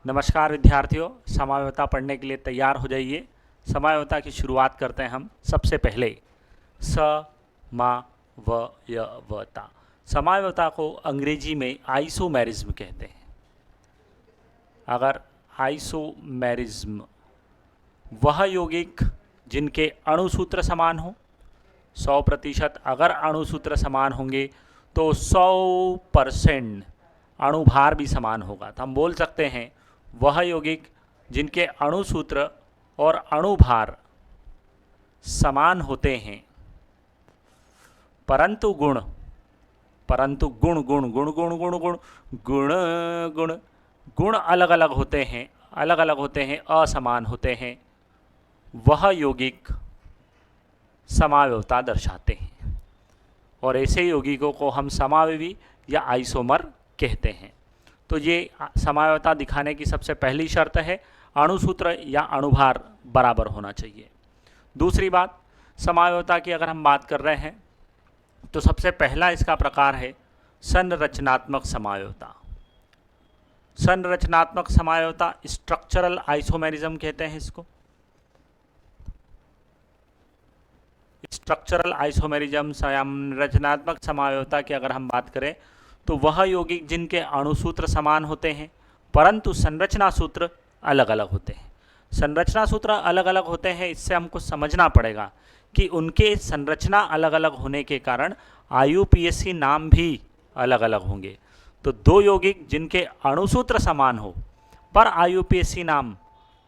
नमस्कार विद्यार्थियों, समायोता पढ़ने के लिए तैयार हो जाइए। समायोता की शुरुआत करते हैं हम सबसे पहले स मा व य व ता। समायोता को अंग्रेजी में आइसोमेरिज्म कहते हैं। अगर आइसोमेरिज्म वह यौगिक जिनके अणुसूत्र समान हो, 100% अगर अणुसूत्र समान होंगे तो 100% अणुभार भी समान होगा। तो हम बोल सकते हैं वह यौगिक जिनके अणुसूत्र और अणुभार समान होते हैं, परंतु गुण गुण गुण गुण गुण गुण गुण गुण गुण गुण अलग अलग होते हैं, असमान होते हैं, वह यौगिक समावयवता दर्शाते हैं। और ऐसे यौगिकों को हम समावयवी या आइसोमर कहते हैं। तो ये समावयवता दिखाने की सबसे पहली शर्त है, अणुसूत्र या अणुभार बराबर होना चाहिए। दूसरी बात, समावयवता की अगर हम बात कर रहे हैं तो सबसे पहला इसका प्रकार है संरचनात्मक समावयवता। संरचनात्मक समावयवता स्ट्रक्चरल आइसोमेरिज्म कहते हैं इसको। स्ट्रक्चरल आइसोमेरिज्म संरचनात्मक समावयवता की अगर हम बात करें तो वह यौगिक जिनके अणुसूत्र समान होते हैं परंतु संरचना सूत्र अलग अलग होते हैं। संरचना सूत्र अलग अलग होते हैं, इससे हमको समझना पड़ेगा कि उनके संरचना अलग अलग होने के कारण IUPAC नाम भी अलग अलग होंगे। तो दो यौगिक जिनके अणुसूत्र समान हो पर IUPAC नाम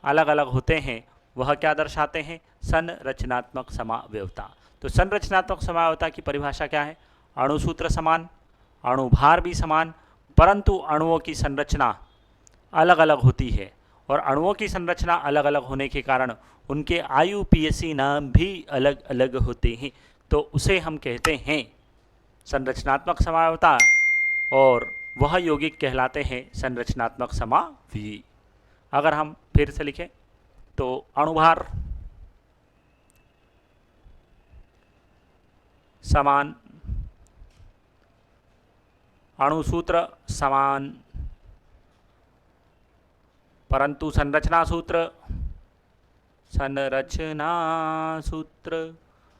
अलग अलग होते हैं, वह क्या दर्शाते हैं? संरचनात्मक समावयवता। तो संरचनात्मक समावयवता की परिभाषा क्या है? अणुसूत्र समान, अणुभार भी समान, परंतु अणुओं की संरचना अलग अलग होती है और अणुओं की संरचना अलग अलग होने के कारण उनके IUPAC नाम भी अलग अलग होते हैं। तो उसे हम कहते हैं संरचनात्मक समावयवता और वह यौगिक कहलाते हैं संरचनात्मक समावयवी। अगर हम फिर से लिखें तो अणुभार समान, अणुसूत्र समान, परंतु संरचना सूत्र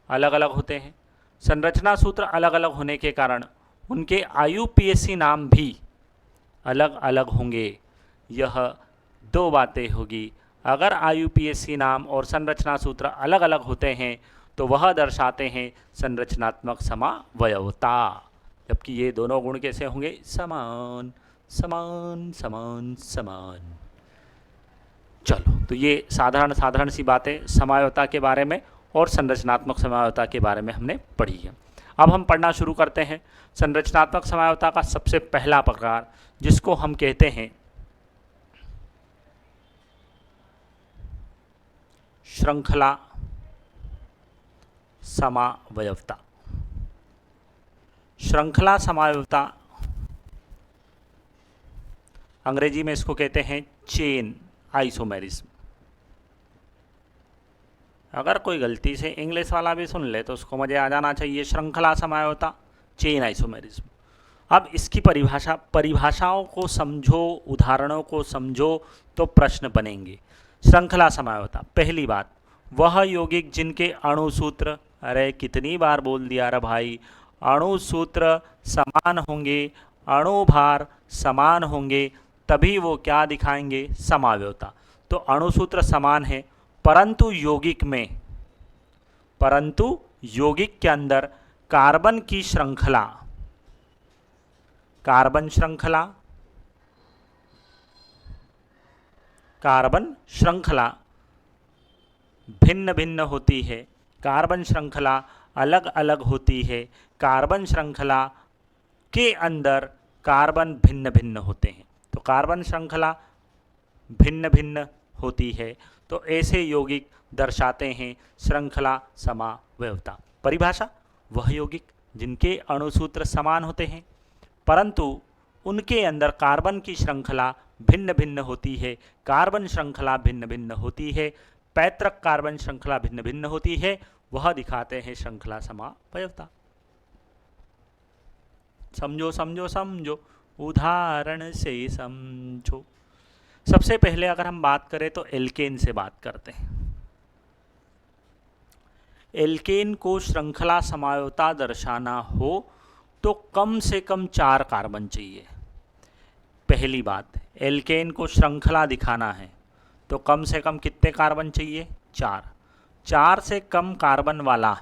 अलग अलग होते हैं। संरचना सूत्र अलग अलग होने के कारण उनके IUPAC नाम भी अलग अलग होंगे। यह दो बातें होगी। अगर IUPAC नाम और संरचना सूत्र अलग अलग होते हैं तो वह दर्शाते हैं संरचनात्मक समावयवता, जबकि ये दोनों गुण कैसे होंगे? समान समान समान समान। चलो, तो ये साधारण सी बातें समावयवता के बारे में और संरचनात्मक समावयवता के बारे में हमने पढ़ी है। अब हम पढ़ना शुरू करते हैं संरचनात्मक समावयवता का सबसे पहला प्रकार, जिसको हम कहते हैं श्रृंखला समावयवता। श्रृंखला समावयवता अंग्रेजी में इसको कहते हैं चेन आइसोमेरिज्म। अगर कोई गलती से इंग्लिश वाला भी सुन ले तो उसको मजे आ जाना चाहिए। श्रृंखला समावयवता, चेन आइसोमेरिज्म। अब इसकी परिभाषाओं को समझो, उदाहरणों को समझो तो प्रश्न बनेंगे। श्रृंखला समावयवता, पहली बात, वह यौगिक जिनके अणुसूत्र, अरे कितनी बार बोल दिया रे भाई, अणुसूत्र समान होंगे, अणुभार समान होंगे, तभी वो क्या दिखाएंगे? समावयवता। तो अणुसूत्र समान है परंतु यौगिक के अंदर कार्बन श्रृंखला भिन्न भिन्न होती है, कार्बन श्रृंखला अलग अलग होती है, कार्बन श्रृंखला के अंदर कार्बन भिन्न भिन्न होते हैं। तो कार्बन श्रृंखला भिन्न भिन्न होती है, तो ऐसे यौगिक दर्शाते हैं श्रृंखला समावयवता। परिभाषा, वह यौगिक जिनके अणुसूत्र समान होते हैं परंतु उनके अंदर कार्बन की श्रृंखला भिन्न भिन्न होती है, कार्बन श्रृंखला भिन्न भिन्न होती है, पैतृक कार्बन श्रृंखला भिन्न भिन्न होती है, वह दिखाते हैं श्रृंखला समावयवता। समझो समझो समझो, उदाहरण से समझो। सबसे पहले अगर हम बात करें तो एल्केन से बात करते हैं। एल्केन को श्रृंखला समायोता दर्शाना हो तो कम से कम 4 कार्बन चाहिए। पहली बात, एल्केन को श्रृंखला दिखाना है तो कम से कम कितने कार्बन चाहिए? 4। 4 से कम कार्बन वाला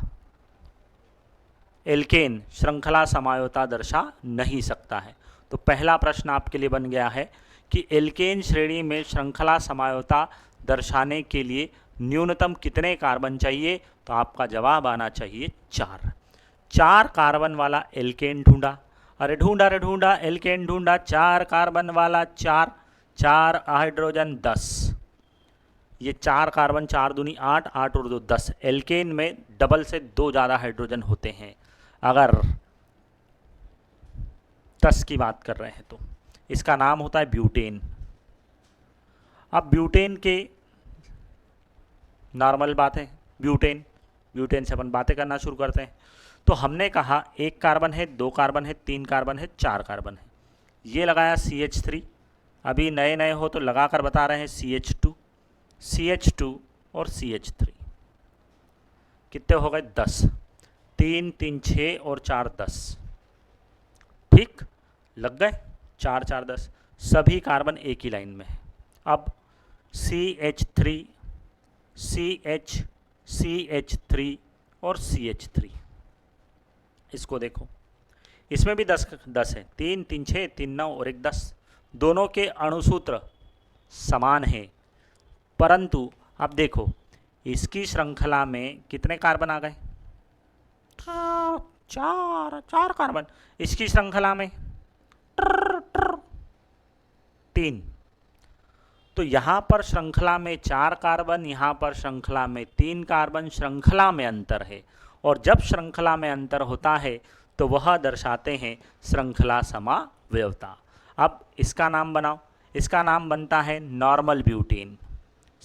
एल्केन श्रृंखला समायोता दर्शा नहीं सकता है। तो पहला प्रश्न आपके लिए बन गया है कि एल्केन श्रेणी में श्रृंखला समायोता दर्शाने के लिए न्यूनतम कितने कार्बन चाहिए? तो आपका जवाब आना चाहिए 4। 4 कार्बन वाला एल्केन ढूंढा, अरे ढूंढा एल्केन ढूंढा, 4 कार्बन वाला 4 हाइड्रोजन 10, ये 4 कार्बन 4 दूनी 8, 8 और 2 10। एल्केन में डबल से 2 ज़्यादा हाइड्रोजन होते हैं अगर 10 की बात कर रहे हैं तो। इसका नाम होता है ब्यूटेन। अब ब्यूटेन के नॉर्मल बात है, ब्यूटेन से अपन बातें करना शुरू करते हैं। तो हमने कहा 1 कार्बन है, 2 कार्बन है, 3 कार्बन है, 4 कार्बन है। ये लगाया CH3, अभी नए नए हो तो लगा कर बता रहे हैं CH2 और CH3। कितने हो गए? 10। 3 3 6 और 4 10। ठीक, लग गए। 4 4 10, सभी कार्बन एक ही लाइन में है। अब CH3 CH3 और CH3, इसको देखो, इसमें भी 10 है। 3 3 6 3 9 और 1 10। दोनों के अणुसूत्र समान हैं, परंतु अब देखो इसकी श्रृंखला में कितने कार्बन आ गए? 4 कार्बन। इसकी श्रृंखला में 3। तो यहाँ पर श्रृंखला में 4 कार्बन, यहाँ पर श्रृंखला में 3 कार्बन, श्रृंखला में अंतर है। और जब श्रृंखला में अंतर होता है तो वह दर्शाते हैं श्रृंखला समावयवता। अब इसका नाम बनाओ, इसका नाम बनता है नॉर्मल ब्यूटेन।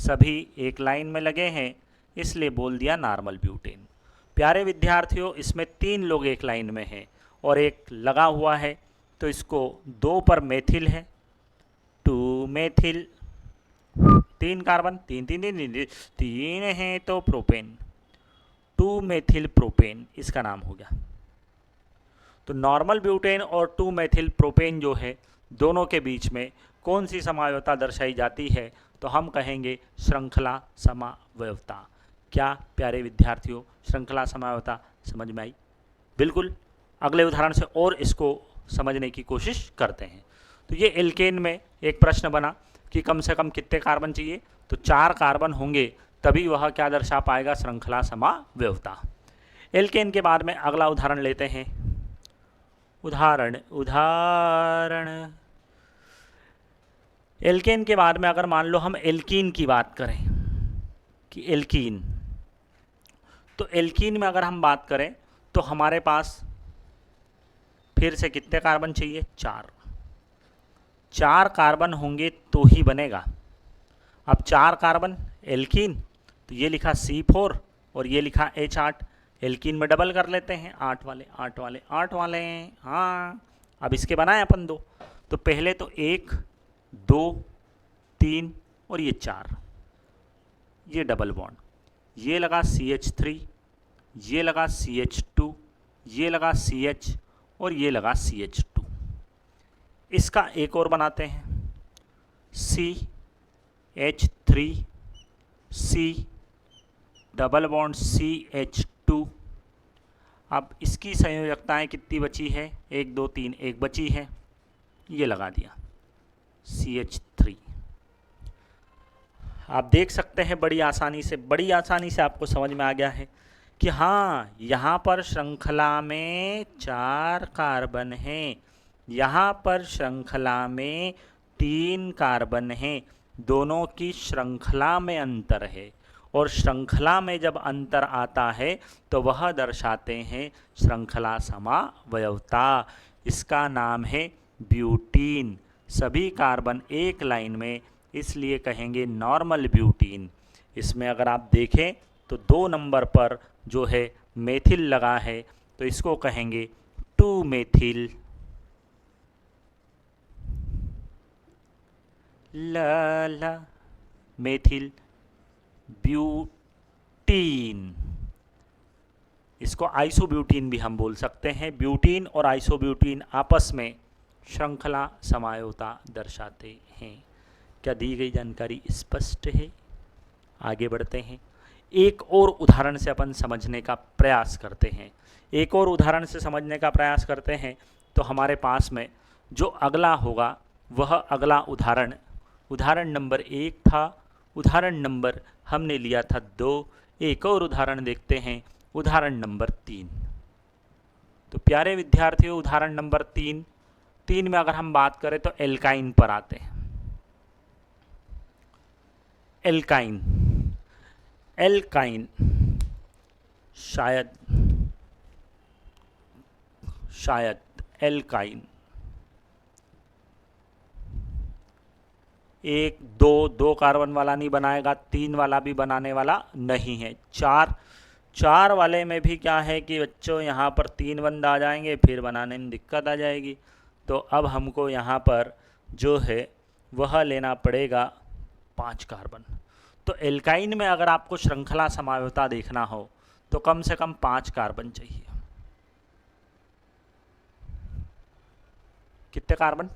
सभी एक लाइन में लगे हैं इसलिए बोल दिया नॉर्मल ब्यूटेन। प्यारे विद्यार्थियों, इसमें 3 लोग एक लाइन में हैं और एक लगा हुआ है, तो इसको 2 पर मेथिल है, 2 मेथिल, 3 कार्बन, 3 3 3 3 है तो प्रोपेन, 2 मेथिल प्रोपेन इसका नाम हो गया। तो नॉर्मल ब्यूटेन और 2 मेथिल प्रोपेन जो है, दोनों के बीच में कौन सी समावयवता दर्शाई जाती है? तो हम कहेंगे श्रृंखला समावयवता। क्या प्यारे विद्यार्थियों, श्रृंखला समावयवता समझ में आई? बिल्कुल। अगले उदाहरण से और इसको समझने की कोशिश करते हैं। तो ये एल्केन में एक प्रश्न बना कि कम से कम कितने कार्बन चाहिए? तो 4 कार्बन होंगे तभी वह क्या दर्शा पाएगा? श्रृंखला समावयवता। एल्केन के बाद में अगला उदाहरण लेते हैं। उदाहरण एल्केन के बाद में अगर मान लो हम एल्कीन की बात करें कि एल्कीन, तो एल्कीन में अगर हम बात करें तो हमारे पास फिर से कितने कार्बन चाहिए? 4 कार्बन होंगे तो ही बनेगा। अब 4 कार्बन एल्कीन, तो ये लिखा C4 और ये लिखा H8। एल्कीन में डबल कर लेते हैं, 8 वाले 8 वाले 8 वाले। हाँ, अब इसके बनाए अपन 2। तो पहले तो 1 2 3 और ये 4, ये डबल बॉन्ड, ये लगा CH3, ये लगा CH2, ये लगा CH और ये लगा CH2। इसका एक और बनाते हैं, CH3 C double bond CH2। अब इसकी संयोजकताएं कितनी बची है? 1 2 3, एक बची है, ये लगा दिया CH3। आप देख सकते हैं बड़ी आसानी से आपको समझ में आ गया है कि हाँ, यहाँ पर श्रृंखला में 4 कार्बन हैं, यहाँ पर श्रृंखला में 3 कार्बन हैं, दोनों की श्रृंखला में अंतर है। और श्रृंखला में जब अंतर आता है तो वह दर्शाते हैं श्रृंखला समावयवता। इसका नाम है ब्यूटीन। सभी कार्बन एक लाइन में, इसलिए कहेंगे नॉर्मल ब्यूटीन। इसमें अगर आप देखें तो 2 नंबर पर जो है मेथिल लगा है, तो इसको कहेंगे 2 मेथिल। ल मेथिल ब्यूटीन, इसको आइसोब्यूटीन भी हम बोल सकते हैं। ब्यूटीन और आइसोब्यूटीन आपस में श्रृंखला समायोता दर्शाते हैं। क्या दी गई जानकारी स्पष्ट है? आगे बढ़ते हैं, एक और उदाहरण से अपन समझने का प्रयास करते हैं। एक और उदाहरण से समझने का प्रयास करते हैं तो हमारे पास में जो अगला होगा वह अगला उदाहरण नंबर 1 था। उदाहरण नंबर हमने लिया था 2। एक और उदाहरण देखते हैं, उदाहरण नंबर 3। तो प्यारे विद्यार्थियों, उदाहरण नंबर 3 में अगर हम बात करें तो एल्काइन पर आते हैं। एल्काइन शायद एल्काइन 1 2 कार्बन वाला नहीं बनाएगा, 3 वाला भी बनाने वाला नहीं है। 4 वाले में भी क्या है कि बच्चों यहाँ पर 3 बंद आ जाएंगे, फिर बनाने में दिक्कत आ जाएगी। तो अब हमको यहाँ पर जो है वह लेना पड़ेगा 5 कार्बन। तो एल्काइन में अगर आपको श्रृंखला समायोता देखना हो तो कम से कम 5 कार्बन चाहिए। कितने कार्बन?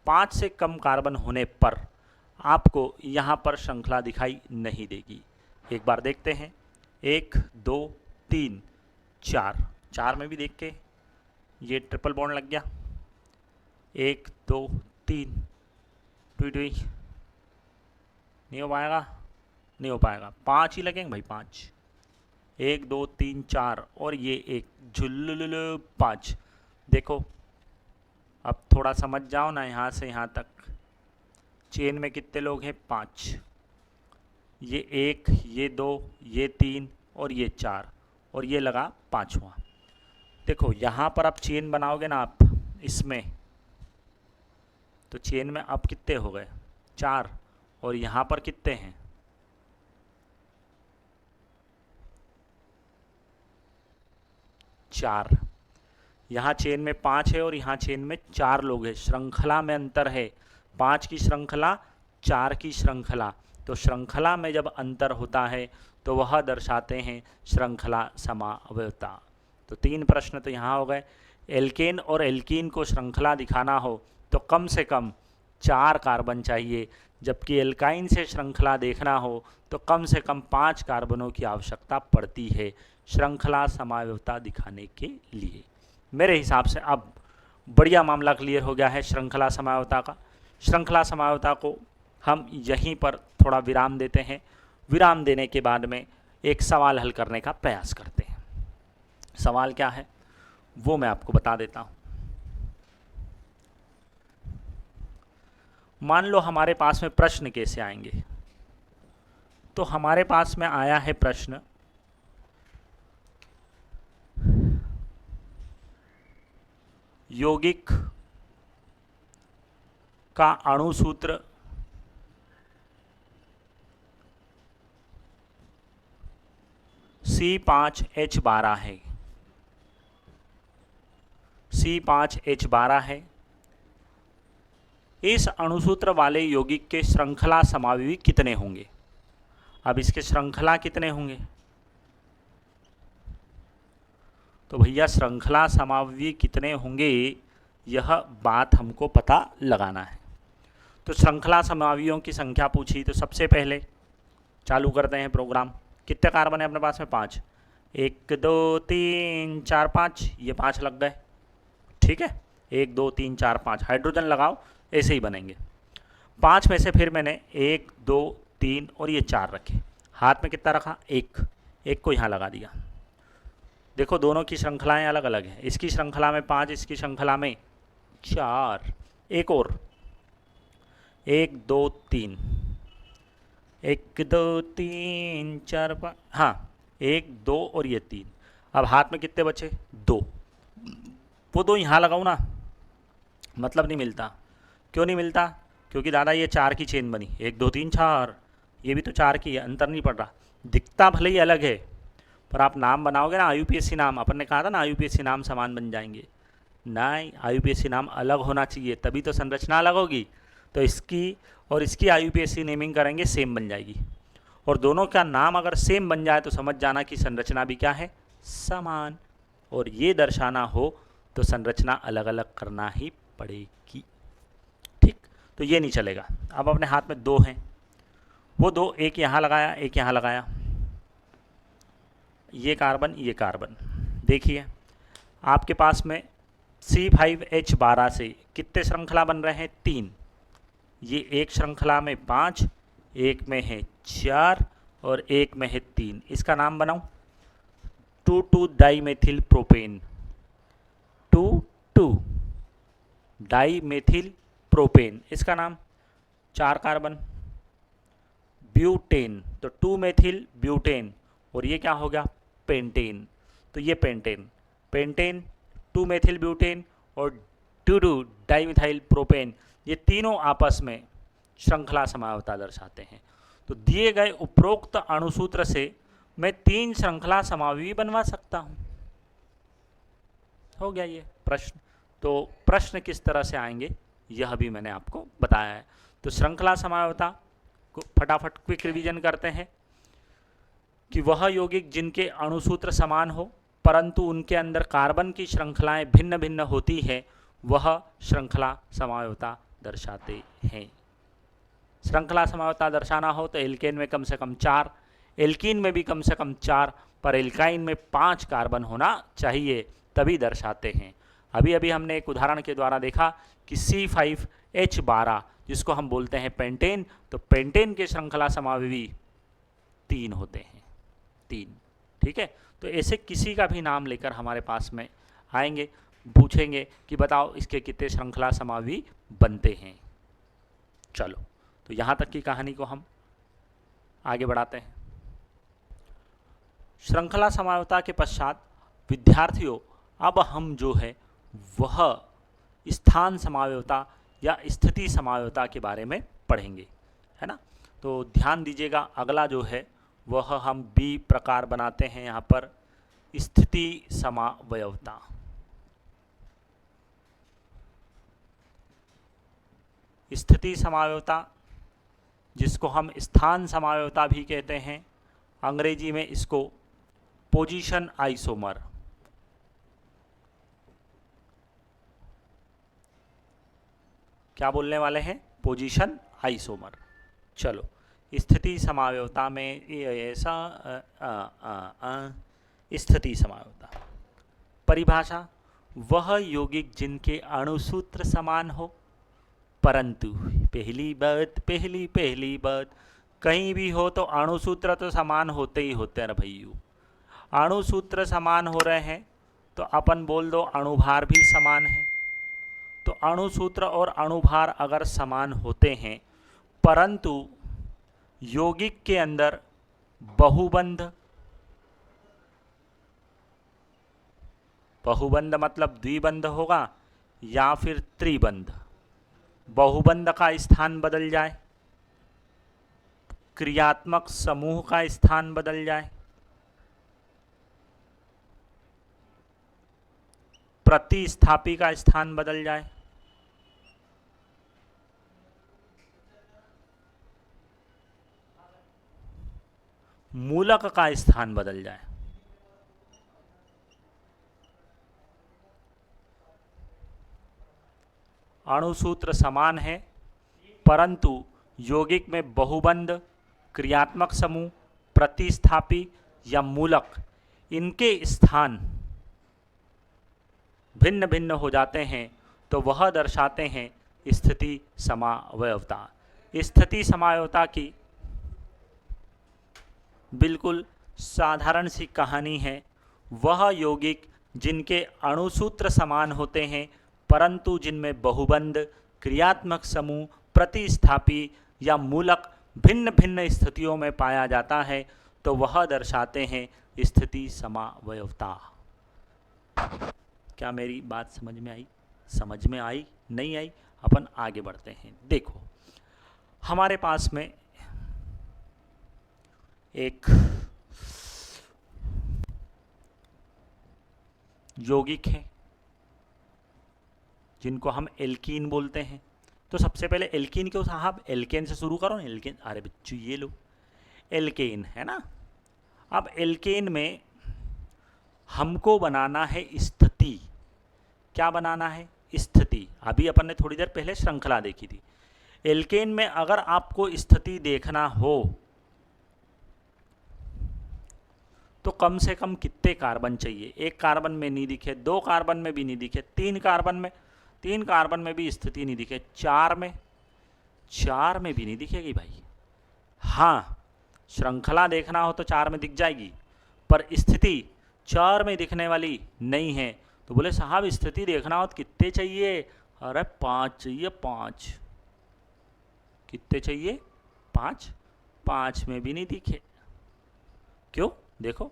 5 से कम कार्बन होने पर आपको यहाँ पर श्रृंखला दिखाई नहीं देगी। एक बार देखते हैं, 1 2 3 4 में भी देख के ये ट्रिपल बॉन्ड लग गया। 1 2 3 टुई नहीं हो पाएगा, नहीं हो पाएगा। 5 ही लगेंगे भाई, 5। 1 2 3 4 और ये एक झुल्लुलुलु 5। देखो अब थोड़ा समझ जाओ ना, यहाँ से यहाँ तक चेन में कितने लोग हैं? 5। ये 1, ये 2, ये 3 और ये 4 और ये लगा 5वां। देखो यहाँ पर आप चेन बनाओगे ना आप इसमें, तो चेन में अब कितने हो गए? 4। और यहाँ पर कितने हैं? 4। यहाँ चेन में 5 है और यहाँ चेन में 4 लोग हैं। श्रृंखला में अंतर है, 5 की श्रृंखला, 4 की श्रृंखला। तो श्रृंखला में जब अंतर होता है तो वह दर्शाते हैं श्रृंखला समावयवता। तो 3 प्रश्न तो यहाँ हो गए। एल्केन और एल्कीन को श्रृंखला दिखाना हो तो कम से कम 4 कार्बन चाहिए, जबकि एल्काइन से श्रृंखला देखना हो तो कम से कम 5 कार्बनों की आवश्यकता पड़ती है श्रृंखला समावयवता दिखाने के लिए। मेरे हिसाब से अब बढ़िया मामला क्लियर हो गया है श्रृंखला समावयवता का। श्रृंखला समावयवता को हम यहीं पर थोड़ा विराम देते हैं। विराम देने के बाद में एक सवाल हल करने का प्रयास करते हैं। सवाल क्या है वो मैं आपको बता देता हूँ। मान लो हमारे पास में प्रश्न कैसे आएंगे, तो हमारे पास में आया है प्रश्न, यौगिक का अणुसूत्र C5H12 है। C5H12 है। इस अणुसूत्र वाले यौगिक के श्रृंखला समावयवी कितने होंगे? अब इसके श्रृंखला कितने होंगे? तो भैया श्रृंखला समावयवी कितने होंगे यह बात हमको पता लगाना है। तो श्रृंखला समावयवियों की संख्या पूछी तो सबसे पहले चालू करते हैं प्रोग्राम। कितने कार्बन है अपने पास में? 5। 1 2 3 4 5, ये 5 लग गए। ठीक है, 1 2 3 4 5 हाइड्रोजन लगाओ, ऐसे ही बनेंगे। 5 में से फिर मैंने 1 2 3 और ये 4 रखे। हाथ में कितना रखा? 1 को यहाँ लगा दिया। देखो दोनों की श्रृंखलाएं अलग अलग हैं। इसकी श्रृंखला में 5, इसकी श्रृंखला में 4। एक और 1 2 3, 1 2 3 4 5, हाँ 1 2 और ये 3। अब हाथ में कितने बचे? 2। वो 2 यहाँ लगाऊँ ना, मतलब नहीं मिलता। क्यों नहीं मिलता? क्योंकि दादा ये 4 की चेन बनी, 1 2 3 4, ये भी तो 4 की है, अंतर नहीं पड़ रहा। दिखता भले ही अलग है पर आप नाम बनाओगे ना IUPAC नाम, अपन ने कहा था ना IUPAC नाम समान बन जाएंगे। नहीं, IUPAC नाम अलग होना चाहिए, तभी तो संरचना अलग होगी। तो इसकी और इसकी IUPAC नेमिंग करेंगे, सेम बन जाएगी। और दोनों का नाम अगर सेम बन जाए तो समझ जाना कि संरचना भी क्या है, समान। और ये दर्शाना हो तो संरचना अलग अलग करना ही पड़ेगी। ठीक, तो ये नहीं चलेगा। अब अपने हाथ में दो हैं, वो दो, एक यहाँ लगाया एक यहाँ लगाया, ये कार्बन ये कार्बन। देखिए आपके पास में C5H12 से कितने श्रृंखला बन रहे हैं, 3। ये एक श्रृंखला में 5, एक में है 4 और एक में है 3। इसका नाम बनाऊं, 2,2 डाईमेथिल प्रोपेन, 2,2 डाईमेथिल प्रोपेन। इसका नाम 4 कार्बन, ब्यूटेन, तो 2 मेथिल ब्यूटेन। और ये क्या हो गया, पेंटेन। तो ये पेंटेन, पेंटेन 2 मेथिल ब्यूटेन और 2,2 डाईमिथाइल प्रोपेन, ये तीनों आपस में श्रृंखला समावता दर्शाते हैं। तो दिए गए उपरोक्त अणुसूत्र से मैं 3 श्रृंखला समावी बनवा सकता हूं। हो गया ये प्रश्न। तो प्रश्न किस तरह से आएंगे यह भी मैंने आपको बताया है। तो श्रृंखला समावता को फटाफट क्विक रिवीजन करते हैं कि वह यौगिक जिनके अणुसूत्र समान हो परंतु उनके अंदर कार्बन की श्रृंखलाएं भिन्न भिन्न होती है, वह श्रृंखला समावता दर्शाते हैं। श्रृंखला समावता दर्शाना हो तो एल्केन में कम से कम 4, एल्कीन में भी कम से कम 4, पर एल्काइन में 5 कार्बन होना चाहिए, तभी दर्शाते हैं। अभी अभी हमने एक उदाहरण के द्वारा देखा कि C5H12 जिसको हम बोलते हैं पेंटेन, तो पेंटेन के श्रृंखला समावी 3 होते हैं, 3। ठीक है, तो ऐसे किसी का भी नाम लेकर हमारे पास में आएंगे, पूछेंगे कि बताओ इसके कितने श्रृंखला समावी बनते हैं। चलो, तो यहाँ तक की कहानी को हम आगे बढ़ाते हैं। श्रृंखला समावता के पश्चात विद्यार्थियों अब हम जो है वह स्थान समावता या स्थिति समावता के बारे में पढ़ेंगे, है ना। तो ध्यान दीजिएगा, अगला जो है वह हम B प्रकार बनाते हैं यहाँ पर, स्थिति समावयवता। स्थिति समावयवता जिसको हम स्थान समावयवता भी कहते हैं, अंग्रेजी में इसको पोजीशन आइसोमर। क्या बोलने वाले हैं, पोजीशन आइसोमर। चलो, स्थिति समावयवता में ऐसा स्थिति समावयवता परिभाषा, वह यौगिक जिनके अणुसूत्र समान हो परंतु पहली बात कहीं भी हो तो अणुसूत्र तो समान होते ही होते हैं भैयू। अणुसूत्र समान हो रहे हैं तो अपन बोल दो अणुभार भी समान है। तो अणुसूत्र और अणुभार अगर समान होते हैं परंतु यौगिक के अंदर बहुबंध, बहुबंध मतलब द्विबंध होगा या फिर त्रिबंध, बहुबंध का स्थान बदल जाए, क्रियात्मक समूह का स्थान बदल जाए, प्रतिस्थापी का स्थान बदल जाए, मूलक का स्थान बदल जाए, अणुसूत्र समान है परंतु यौगिक में बहुबंध, क्रियात्मक समूह, प्रतिस्थापी या मूलक, इनके स्थान भिन्न भिन्न हो जाते हैं, तो वह दर्शाते हैं स्थिति समावयवता। स्थिति समावयवता की बिल्कुल साधारण सी कहानी है, वह यौगिक जिनके अणुसूत्र समान होते हैं परंतु जिनमें बहुबंध, क्रियात्मक समूह, प्रतिस्थापी या मूलक भिन्न भिन्न स्थितियों में पाया जाता है, तो वह दर्शाते हैं स्थिति समावयवता। क्या मेरी बात समझ में आई? समझ में आई? नहीं आई? अपन आगे बढ़ते हैं। देखो, हमारे पास में एक यौगिक है जिनको हम एल्कीन बोलते हैं। तो सबसे पहले एल्कीन क्यों साहब, एल्केन से शुरू करो ना, एल्केन, अरे बच्चों ये लो एल्केन है ना। अब एल्केन में हमको बनाना है स्थिति, क्या बनाना है, स्थिति। अभी अपन ने थोड़ी देर पहले श्रृंखला देखी थी। एल्केन में अगर आपको स्थिति देखना हो तो कम से कम कितने कार्बन चाहिए, एक कार्बन में नहीं दिखे, दो कार्बन में भी नहीं दिखे, तीन कार्बन में भी स्थिति नहीं दिखे, चार में भी नहीं दिखेगी भाई। हाँ, श्रृंखला देखना हो तो चार में दिख जाएगी, पर स्थिति चार में दिखने वाली नहीं है। तो बोले साहब स्थिति देखना हो तो कितने चाहिए, अरे 5 चाहिए, 5। कितने चाहिए, 5। 5 में भी नहीं दिखे, क्यों, देखो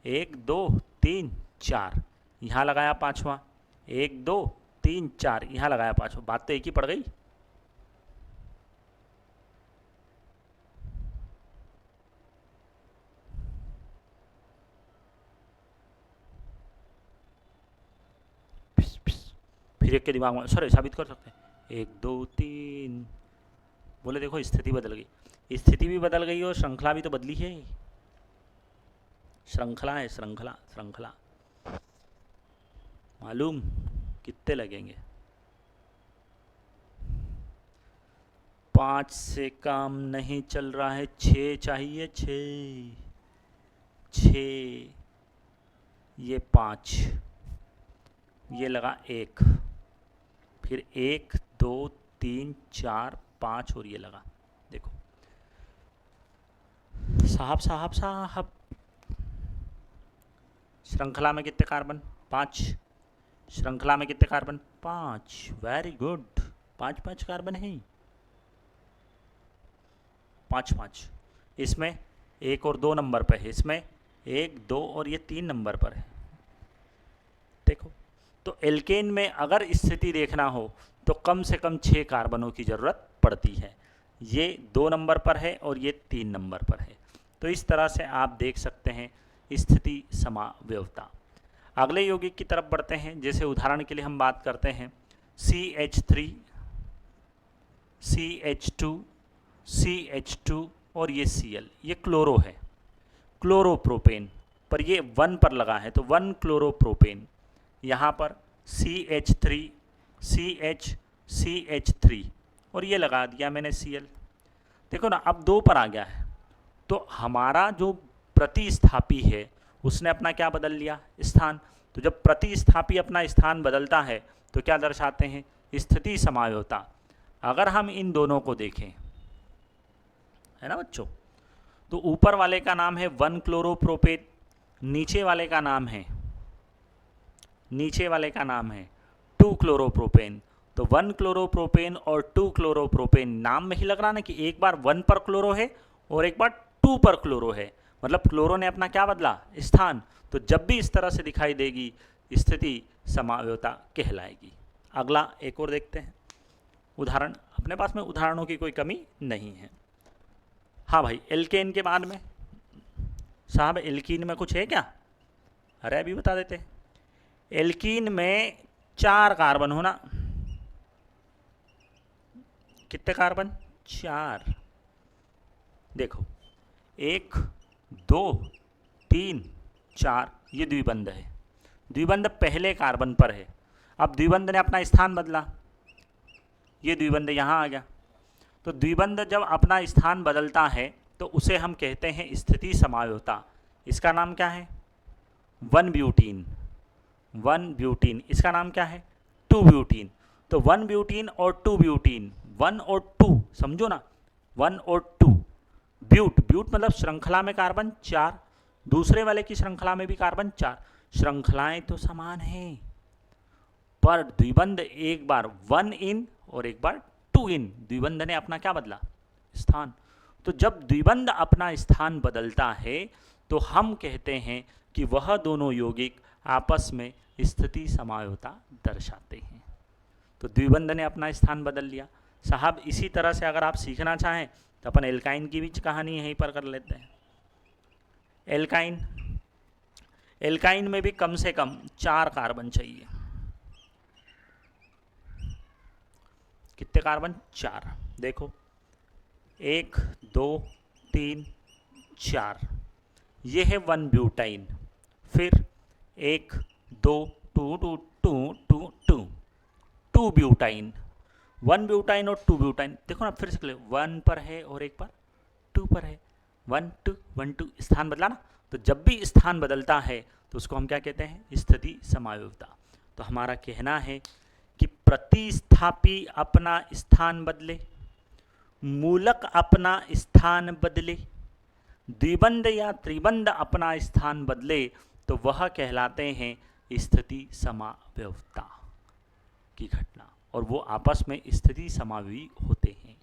1 2 3 4 यहाँ लगाया पांचवा, 1 2 3 4 यहाँ लगाया पांचवा, बात तो एक ही पड़ गई। फिर एक के दिमाग में सर साबित कर सकते हैं, 1 2 3, बोले देखो स्थिति बदल गई, स्थिति भी बदल गई और श्रृंखला भी तो बदली है। श्रृंखला है, श्रृंखला मालूम कितने लगेंगे, 5 से काम नहीं चल रहा है, 6 चाहिए, 6, ये 5, ये लगा 1, फिर 1 2 3 4 5 और ये लगा, देखो साहब श्रृंखला में कितने कार्बन, 5, श्रृंखला में कितने कार्बन, 5, वेरी गुड, 5 कार्बन है, 5, इसमें 1 और 2 नंबर पर है, इसमें 1 2 और ये 3 नंबर पर है। देखो तो एल्केन में अगर स्थिति देखना हो तो कम से कम 6 कार्बनों की ज़रूरत पड़ती है, ये 2 नंबर पर है और ये 3 नंबर पर है। तो इस तरह से आप देख सकते हैं स्थिति समावयवता। अगले यौगिक की तरफ बढ़ते हैं, जैसे उदाहरण के लिए हम बात करते हैं CH3 CH2 CH2 और ये Cl, ये क्लोरो है, क्लोरोप्रोपेन, पर ये 1 पर लगा है तो 1 क्लोरोप्रोपेन, यहाँ पर CH3 CH3 और ये लगा दिया मैंने Cl। देखो ना अब 2 पर आ गया है, तो हमारा जो प्रतिस्थापी है उसने अपना क्या बदल लिया, स्थान। तो जब प्रतिस्थापी अपना स्थान बदलता है तो क्या दर्शाते हैं, स्थिति समावयवता। अगर हम इन दोनों को देखें, है ना बच्चों, तो ऊपर वाले का नाम है 1 क्लोरोप्रोपेन, नीचे वाले का नाम है 2 क्लोरोप्रोपेन। तो 1 क्लोरोप्रोपेन और 2 क्लोरोप्रोपेन, नाम में ही लग रहा ना कि एक बार 1 पर क्लोरो है और एक बार 2 पर क्लोरो है, मतलब क्लोरो ने अपना क्या बदला, स्थान। तो जब भी इस तरह से दिखाई देगी स्थिति समावयवता कहलाएगी। अगला एक और देखते हैं उदाहरण, अपने पास में उदाहरणों की कोई कमी नहीं है। हाँ भाई, एल्केन के बाद में साहब एल्कीन में कुछ है क्या, अरे अभी बता देते। एल्कीन में 4 कार्बन होना, कितने कार्बन, 4। देखो 1 2 3 4, ये द्विबंध है, द्विबंध पहले कार्बन पर है। अब द्विबंध ने अपना स्थान बदला, ये द्विबंध यहाँ आ गया। तो द्विबंध जब अपना स्थान बदलता है तो उसे हम कहते हैं स्थिति समावयवता। इसका नाम क्या है, 1 ब्यूटीन, इसका नाम क्या है, 2 ब्यूटीन। तो 1 ब्यूटीन और 2 ब्यूटीन, 1 और 2 समझो ना, 1 और 2, ब्यूट मतलब श्रृंखला में कार्बन 4, दूसरे वाले की श्रृंखला में भी कार्बन 4, श्रृंखलाएं तो समान हैं, पर द्विबंध एक बार 1 इन और एक बार 2 इन, द्विबंध ने अपना क्या बदला, स्थान। तो जब द्विबंध अपना स्थान बदलता है तो हम कहते हैं कि वह दोनों यौगिक आपस में स्थिति समावयवता दर्शाते हैं। तो द्विबंध ने अपना स्थान बदल लिया। साहब इसी तरह से अगर आप सीखना चाहें तो अपन एल्काइन की भी कहानी यहीं पर कर लेते हैं। एल्काइन में भी कम से कम 4 कार्बन चाहिए। कितने कार्बन? 4। देखो 1 2 3 4, ये है 1 ब्यूटाइन। फिर 1 2 2 2 2 2 2 2 ब्यूटाइन, 1 ब्यूटाइन और 2 ब्यूटाइन। देखो ना फिर से 1 पर है और एक पर 2 पर है, 1 2 1 2, स्थान बदला ना। तो जब भी स्थान बदलता है तो उसको हम क्या कहते हैं? स्थिति समायोगिता। तो हमारा कहना है कि प्रतिस्थापी अपना स्थान बदले, मूलक अपना स्थान बदले, द्विबंध या त्रिबंध अपना स्थान बदले, तो वह कहलाते हैं स्थिति समावयवता की घटना, और वो आपस में स्थिति समावयवी होते हैं।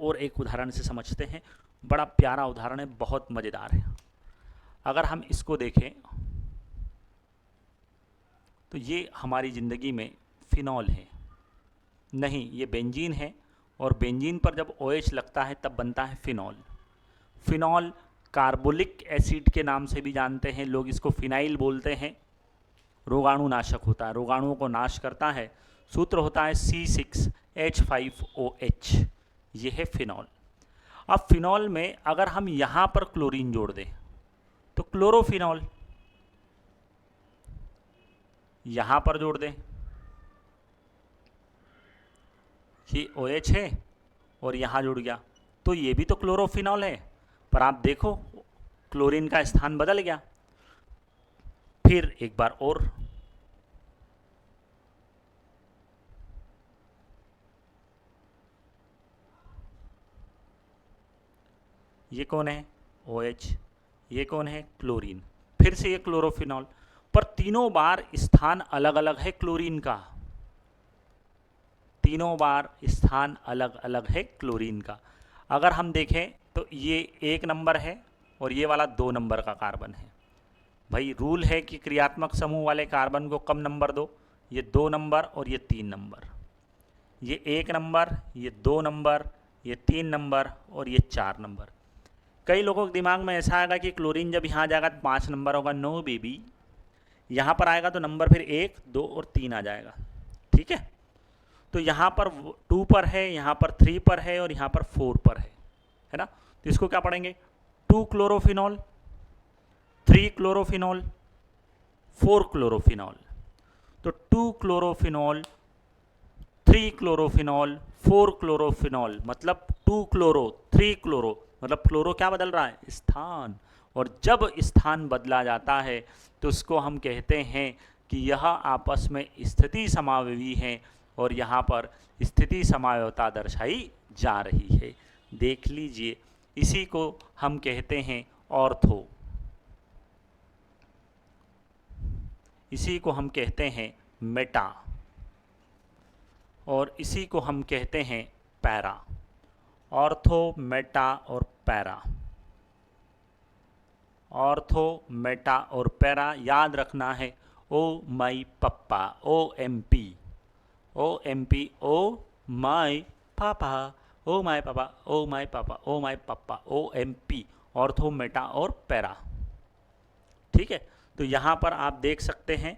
और एक उदाहरण से समझते हैं, बड़ा प्यारा उदाहरण है, बहुत मज़ेदार है। अगर हम इसको देखें तो ये हमारी ज़िंदगी में फिनॉल है, नहीं ये बेंजीन है, और बेंजीन पर जब OH लगता है तब बनता है फिनॉल। फिनॉल कार्बोलिक एसिड के नाम से भी जानते हैं लोग, इसको फिनाइल बोलते हैं। रोगाणुनाशक होता है, रोगाणुओं को नाश करता है। सूत्र होता है C6H5OH, ये है फिनॉल। अब फिनॉल में अगर हम यहाँ पर क्लोरीन जोड़ दें तो क्लोरोफिनॉल, यहाँ पर जोड़ दें, ये OH है और यहाँ जुड़ गया, तो ये भी तो क्लोरोफिनॉल है। पर आप देखो क्लोरीन का स्थान बदल गया। फिर एक बार और, ये कौन है? OH, ये कौन है? क्लोरीन, फिर से ये क्लोरोफिनॉल। पर तीनों बार स्थान अलग अलग है क्लोरीन का, तीनों बार स्थान अलग अलग है क्लोरीन का। अगर हम देखें तो ये 1 नंबर है और ये वाला 2 नंबर का कार्बन है। भाई रूल है कि क्रियात्मक समूह वाले कार्बन को कम नंबर दो, ये 2 नंबर और ये 3 नंबर, ये 1 नंबर, ये 2 नंबर, ये 3 नंबर और ये 4 नंबर। कई लोगों के दिमाग में ऐसा आएगा कि क्लोरीन जब यहाँ जाएगा तो 5 नंबर होगा। नो बेबी, यहाँ पर आएगा तो नंबर फिर 1 2 और 3 आ जाएगा। ठीक है, तो यहाँ पर 2 पर है, यहाँ पर 3 पर है और यहाँ पर 4 पर है ना। तो इसको क्या पढ़ेंगे? 2 क्लोरोफिनॉल, 3 क्लोरोफिनॉल, 4 क्लोरोफिनॉल। तो 2 क्लोरोफिनॉल, 3 क्लोरोफिनॉल, 4 क्लोरोफिनॉल, मतलब 2 क्लोरो 3 क्लोरो, मतलब क्लोरो क्या बदल रहा है? स्थान। और जब स्थान बदला जाता है तो उसको हम कहते हैं कि यह आपस में स्थिति समावयवी हैं और यहाँ पर स्थिति समावयवता दर्शाई जा रही है। देख लीजिए, इसी को हम कहते हैं ऑर्थो, इसी को हम कहते हैं मेटा, और इसी को हम कहते हैं पैरा। ऑर्थो, मेटा और पैरा, ऑर्थो, मेटा और पैरा याद रखना है। ओ माई पप्पा, OMP, OMP, ओ माई पापा, ओ माई पापा, ओ माई पापा, ओ माई पापा, OMP, ऑर्थो, मेटा और पैरा। ठीक है, तो यहाँ पर आप देख सकते हैं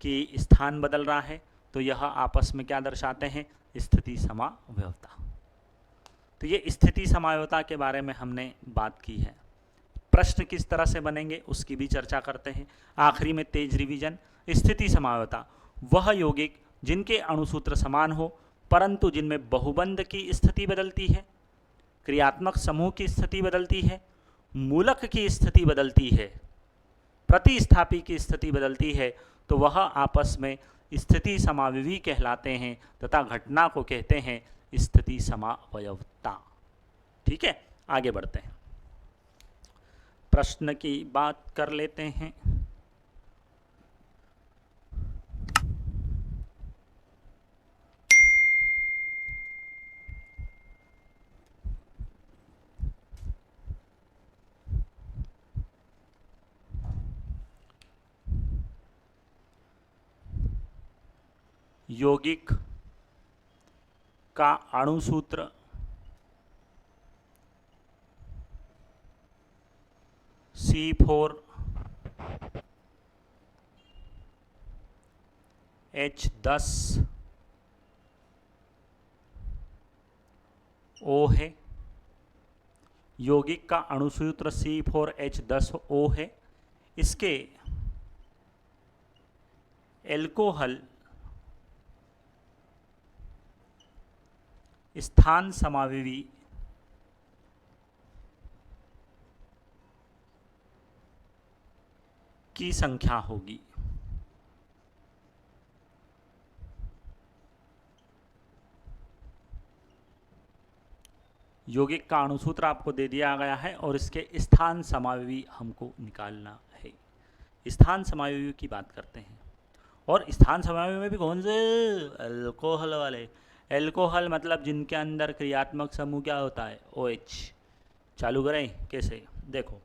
कि स्थान बदल रहा है, तो यह आपस में क्या दर्शाते हैं? स्थिति समावयवता। तो ये स्थिति समावयवता के बारे में हमने बात की है। प्रश्न किस तरह से बनेंगे उसकी भी चर्चा करते हैं। आखिरी में तेज रिवीजन। स्थिति समावयवता वह यौगिक जिनके अणुसूत्र समान हो परंतु जिनमें बहुबंध की स्थिति बदलती है, क्रियात्मक समूह की स्थिति बदलती है, मूलक की स्थिति बदलती है, प्रतिस्थापी की स्थिति बदलती है, तो वह आपस में स्थिति समावयवी कहलाते हैं तथा घटना को कहते हैं स्थिति समावयवता। ठीक है, आगे बढ़ते हैं, प्रश्न की बात कर लेते हैं। यौगिक का अणुसूत्र C4H10 O है, यौगिक का अणुसूत्र C4H10O है। इसके एल्कोहल स्थान समावयवी की संख्या होगी। यौगिक का अणुसूत्र आपको दे दिया गया है और इसके स्थान समावयवी हमको निकालना है। स्थान समावयवी की बात करते हैं, और स्थान समावयवी में भी कौन से? अल्कोहल वाले। एल्कोहल मतलब जिनके अंदर क्रियात्मक समूह क्या होता है? OH। चालू करें कैसे? देखो,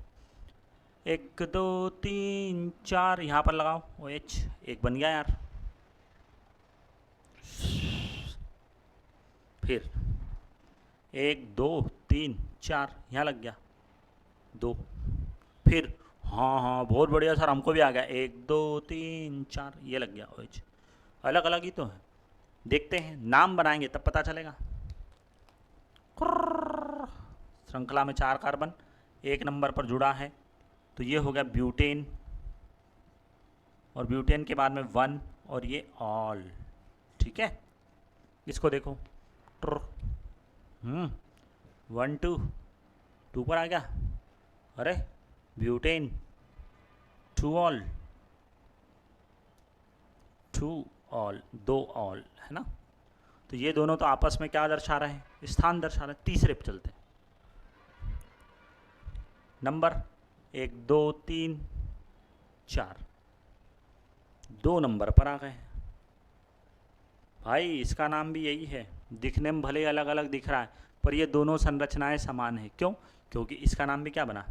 1 2 3 4 यहाँ पर लगाओ OH, एक बन गया यार। फिर 1 2 3 4 यहाँ लग गया 2। फिर हाँ बहुत बढ़िया सर, हमको भी आ गया 1 2 3 4 ये लग गया OH। अलग अलग ही तो है। देखते हैं, नाम बनाएंगे तब पता चलेगा। श्रृंखला में 4 कार्बन 1 नंबर पर जुड़ा है, तो ये हो गया ब्यूटेन, और ब्यूटेन के बाद में 1 और ये ऑल। ठीक है, इसको देखो 1 2 2 पर आ गया। अरे ब्यूटेन 2 ऑल 2 ऑल 2 ऑल है ना। तो ये दोनों तो आपस में क्या दर्शा रहे हैं? स्थान दर्शा रहे हैं। तीसरे पे चलते हैं। नंबर 1 2 3 4 2 नंबर पर आ गए भाई। इसका नाम भी यही है, दिखने में भले अलग अलग दिख रहा है पर ये दोनों संरचनाएं समान है। क्यों? क्योंकि इसका नाम भी क्या बना?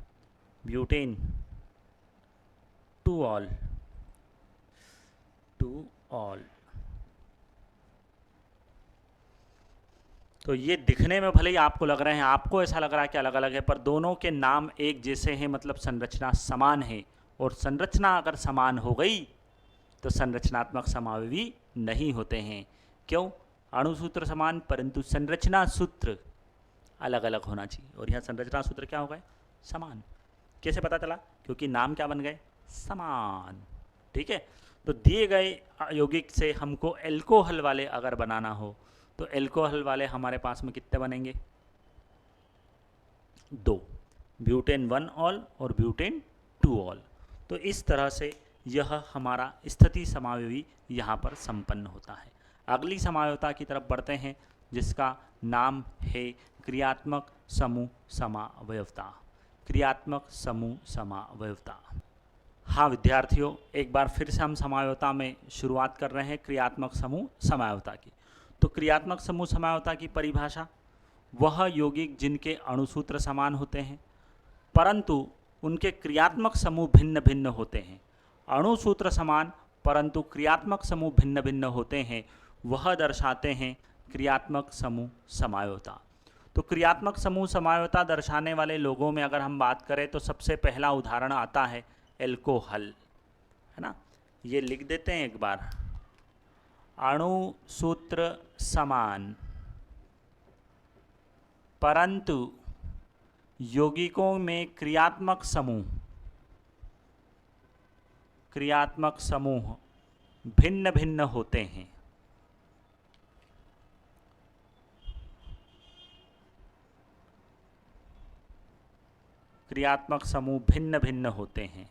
Butane 2 all 2 all. तो ये दिखने में भले ही आपको लग रहे हैं, आपको ऐसा लग रहा है कि अलग अलग है, पर दोनों के नाम एक जैसे हैं, मतलब संरचना समान है। और संरचना अगर समान हो गई तो संरचनात्मक समावयवी नहीं होते हैं। क्यों? अणुसूत्र समान परंतु संरचना सूत्र अलग अलग होना चाहिए, और यहाँ संरचना सूत्र क्या हो गए? समान। कैसे पता चला? क्योंकि नाम क्या बन गए? समान। ठीक है, तो दिए गए यौगिक से हमको एल्कोहल वाले अगर बनाना हो तो एल्कोहल वाले हमारे पास में कितने बनेंगे? 2, ब्यूटेन 1 ऑल और ब्यूटेन 2 ऑल। तो इस तरह से यह हमारा स्थिति समावयवी यहाँ पर संपन्न होता है। अगली समावयवता की तरफ बढ़ते हैं, जिसका नाम है क्रियात्मक समूह समावयवता। क्रियात्मक समूह समावयवता। हाँ विद्यार्थियों, एक बार फिर से हम समावयवता में शुरुआत कर रहे हैं क्रियात्मक समूह समावयवता की। तो क्रियात्मक समूह समावयवता की परिभाषा, वह यौगिक जिनके अणुसूत्र समान होते हैं परंतु उनके क्रियात्मक समूह भिन्न भिन्न होते हैं। अणुसूत्र समान परंतु क्रियात्मक समूह भिन्न भिन्न होते हैं, वह दर्शाते हैं क्रियात्मक समूह समावयवता। तो क्रियात्मक समूह समावयवता दर्शाने वाले लोगों में अगर हम बात करें तो सबसे पहला उदाहरण आता है एल्कोहल, है ना। ये लिख देते हैं एक बार, अणुसूत्र समान परंतु यौगिकों में क्रियात्मक समूह भिन्न भिन्न होते हैं। क्रियात्मक समूह भिन्न भिन्न होते हैं,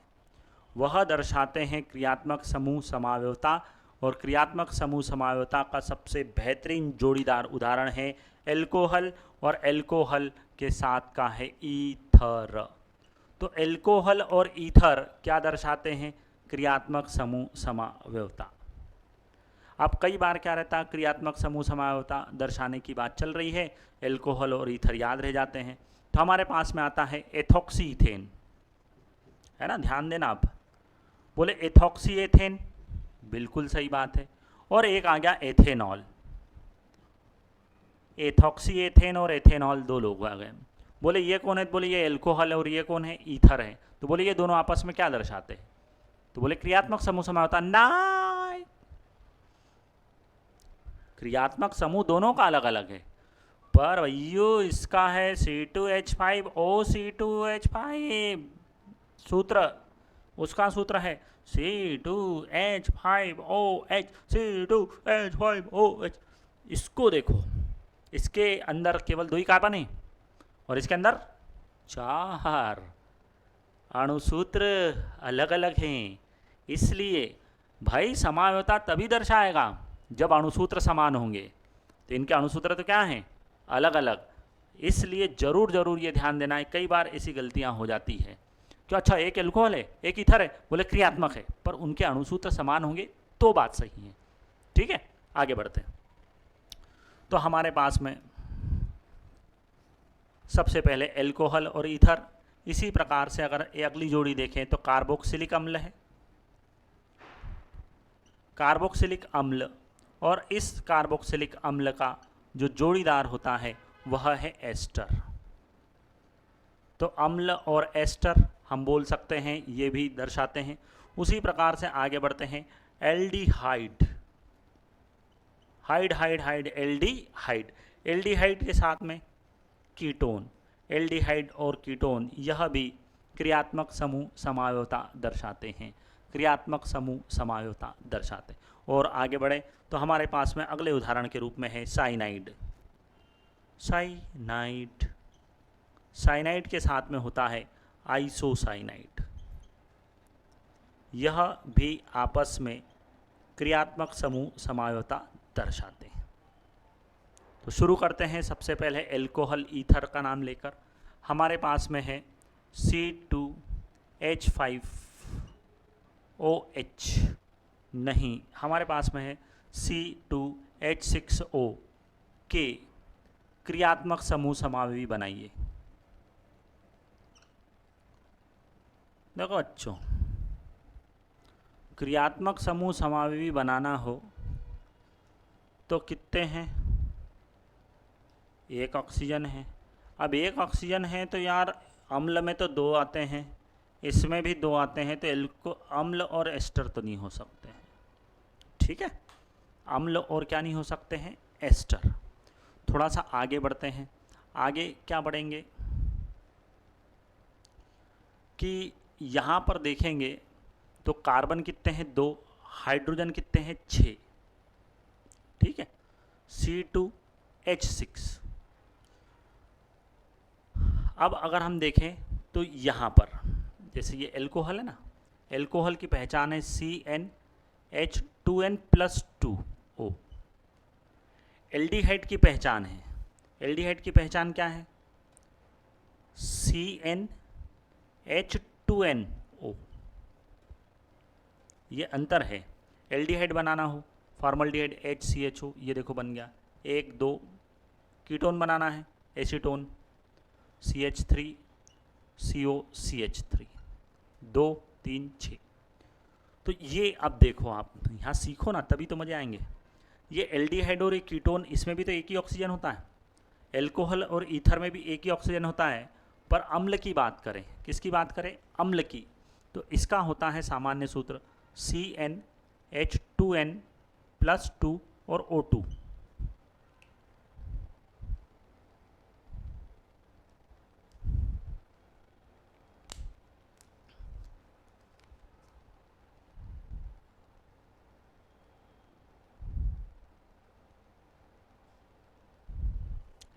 वह दर्शाते हैं क्रियात्मक समूह समावयवता। और क्रियात्मक समूह समावयवता का सबसे बेहतरीन जोड़ीदार उदाहरण है एल्कोहल, और एल्कोहल के साथ का है ईथर। तो एल्कोहल और ईथर क्या दर्शाते हैं? क्रियात्मक समूह समावयवता। अब कई बार क्या रहता है, क्रियात्मक समूह समावयवता दर्शाने की बात चल रही है, एल्कोहल और ईथर याद रह जाते हैं, तो हमारे पास में आता है एथॉक्सी इथेन, है ना। ध्यान देना, आप बोले एथॉक्सी एथेन, बिल्कुल सही बात है। और एक आ गया एथेनॉल। एथॉक्सी एथेन और एथेनॉल दो लोग आ गए। बोले ये कौन है? बोले ये एल्कोहल है, और ये कौन है? ईथर है। तो बोले ये दोनों आपस में क्या दर्शाते हैं? तो बोले क्रियात्मक समूह समावयवता। ना, क्रियात्मक समूह दोनों का अलग अलग है, पर भैयो इसका है C2H5OC2H5 सूत्र, उसका सूत्र है C2H5OH C2H5OH। इसको देखो, इसके अंदर केवल 2 ही कार्बन है और इसके अंदर 4 अणुसूत्र अलग अलग हैं। इसलिए भाई समावयवता तभी दर्शाएगा जब अणुसूत्र समान होंगे। तो इनके अणुसूत्र तो क्या हैं, अलग अलग। इसलिए ज़रूर ये ध्यान देना है, कई बार ऐसी गलतियां हो जाती है कि अच्छा एक एल्कोहल है एक ईथर है, बोले क्रियात्मक है, पर उनके अणुसूत्र समान होंगे तो बात सही है। ठीक है, आगे बढ़ते हैं। तो हमारे पास में सबसे पहले एल्कोहल और ईथर। इसी प्रकार से अगर ये अगली जोड़ी देखें तो कार्बोक्सिलिक अम्ल है, कार्बोक्सिलिक अम्ल, और इस कार्बोक्सिलिक अम्ल का जो जोड़ीदार होता है वह है एस्टर। तो अम्ल और एस्टर हम बोल सकते हैं, ये भी दर्शाते हैं। उसी प्रकार से आगे बढ़ते हैं, एल्डिहाइड, हाइड एल्डिहाइड, एल्डिहाइड के साथ में कीटोन, एल्डिहाइड और कीटोन यह भी क्रियात्मक समूह समावयवता दर्शाते हैं, क्रियात्मक समूह समावयवता दर्शाते हैं। और आगे बढ़े तो हमारे पास में अगले उदाहरण के रूप में है साइनाइड, साइनाइड, साइनाइड के साथ में होता है आइसोसाइनाइड। यह भी आपस में क्रियात्मक समूह समावयवता दर्शाते हैं। तो शुरू करते हैं सबसे पहले एल्कोहल ईथर का नाम लेकर। हमारे पास में है C2H5OH, नहीं, हमारे पास में है C2H6O के क्रियात्मक समूह समावयवी बनाइए। देखो बच्चों, क्रियात्मक समूह समावयवी बनाना हो तो कितने हैं, एक ऑक्सीजन है। अब एक ऑक्सीजन है तो यार अम्ल में तो 2 आते हैं, इसमें भी 2 आते हैं, तो अम्ल और एस्टर तो नहीं हो सकते हैं। ठीक है, अम्ल और क्या नहीं हो सकते हैं, एस्टर। थोड़ा सा आगे बढ़ते हैं। आगे क्या बढ़ेंगे कि यहाँ पर देखेंगे तो कार्बन कितने हैं, 2, हाइड्रोजन कितने हैं, 6। ठीक है, C2H6। अब अगर हम देखें तो यहाँ पर जैसे ये एल्कोहल है ना, एल्कोहल की पहचान है CnH2n+2O। एल्डिहाइड की पहचान है, एल्डिहाइड की पहचान क्या है, CnH2nO। ये अंतर है। एल्डिहाइड बनाना हो, फॉर्मल्डिहाइड HCHO, ये देखो बन गया 1 2। कीटोन बनाना है, एसीटोन CH3COCH3 2 3 6। तो ये अब देखो, आप यहाँ सीखो ना तभी तो मज़े आएंगे। ये एल्डिहाइड और एक कीटोन, इसमें भी तो एक ही ऑक्सीजन होता है, एल्कोहल और ईथर में भी एक ही ऑक्सीजन होता है। पर अम्ल की बात करें, किसकी बात करें, अम्ल की, तो इसका होता है सामान्य सूत्र CnH2n+2 और O2।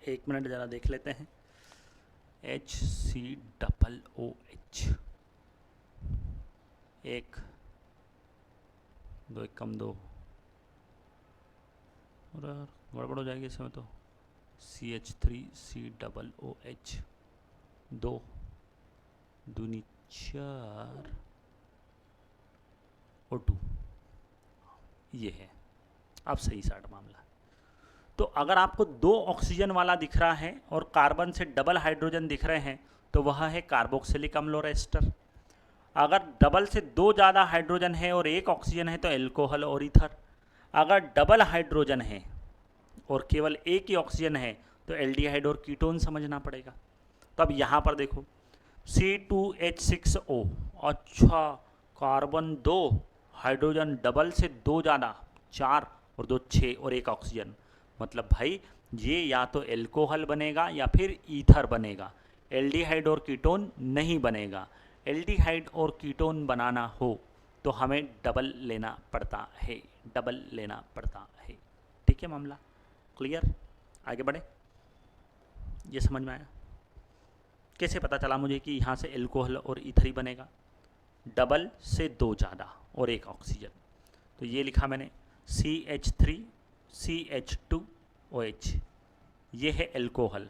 एक मिनट ज़रा देख लेते हैं। HCOOH, 1 2 1 कम 2, और गड़बड़ हो जाएगी इसमें तो। CH3COOH 2 दूनी 4 O2, ये है। अब सही साठ मामला। तो अगर आपको 2 ऑक्सीजन वाला दिख रहा है और कार्बन से डबल हाइड्रोजन दिख रहे हैं तो वह है कार्बोक्सिलिक अम्ल और एस्टर। अगर डबल से 2 ज़्यादा हाइड्रोजन है और 1 ऑक्सीजन है तो एल्कोहल और ईथर। अगर डबल हाइड्रोजन है और केवल 1 ही ऑक्सीजन है तो एल्डिहाइड और कीटोन समझना पड़ेगा। तो अब यहाँ पर देखो C2H6O, अच्छा कार्बन 2, हाइड्रोजन डबल से 2 ज़्यादा 4 और 2 6 और 1 ऑक्सीजन, मतलब भाई ये या तो एल्कोहल बनेगा या फिर ईथर बनेगा, एल्डिहाइड और कीटोन नहीं बनेगा। एल्डिहाइड और कीटोन बनाना हो तो हमें डबल लेना पड़ता है, डबल लेना पड़ता है। ठीक है, मामला क्लियर? आगे बढ़े, ये समझ में आया? कैसे पता चला मुझे कि यहाँ से एल्कोहल और ईथर ही बनेगा? डबल से दो ज़्यादा और एक ऑक्सीजन, तो ये लिखा मैंने CH3 CH2OH, ये है एल्कोहल।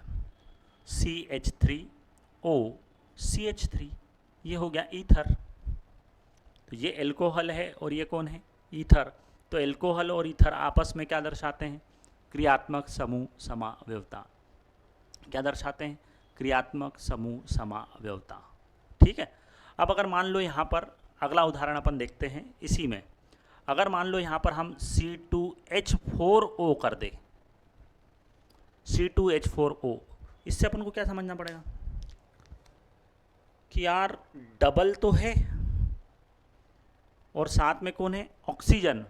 CH3O CH3, ये हो गया ईथर। तो ये एल्कोहल है और ये कौन है? ईथर। तो एल्कोहल और ईथर आपस में क्या दर्शाते हैं? क्रियात्मक समूह समावयवता। क्या दर्शाते हैं? क्रियात्मक समूह समावयवता। ठीक है। अब अगर मान लो यहाँ पर अगला उदाहरण अपन देखते हैं इसी में। अगर मान लो यहाँ पर हम C2H4O कर दे, C2H4O, इससे अपन को क्या समझना पड़ेगा कि यार डबल तो है और साथ में कौन है? ऑक्सीजन।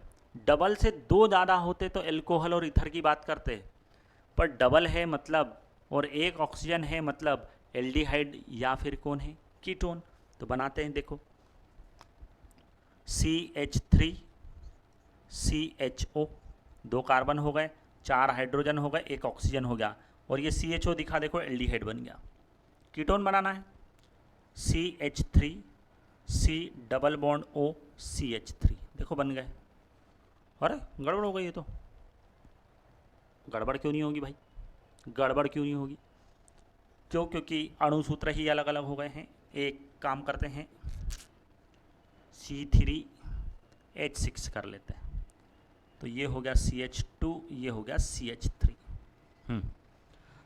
डबल से दो ज़्यादा होते तो एल्कोहल और ईथर की बात करते, पर डबल है मतलब और एक ऑक्सीजन है मतलब एल्डिहाइड या फिर कौन है? कीटोन। तो बनाते हैं, देखो CH3 CHO, दो कार्बन हो गए, चार हाइड्रोजन हो गए, एक ऑक्सीजन हो गया, और ये CHO दिखा, देखो एल्डिहाइड बन गया। कीटोन बनाना है CH3 C double bond O CH3, देखो बन गए। अरे गड़बड़ हो गई, ये तो गड़बड़ क्यों नहीं होगी भाई? गड़बड़ क्यों नहीं होगी? क्यों? क्योंकि अणुसूत्र ही अलग अलग हो गए हैं। एक काम करते हैं, C3H6 कर लेते हैं, तो ये हो गया CH2, ये हो गया CH3।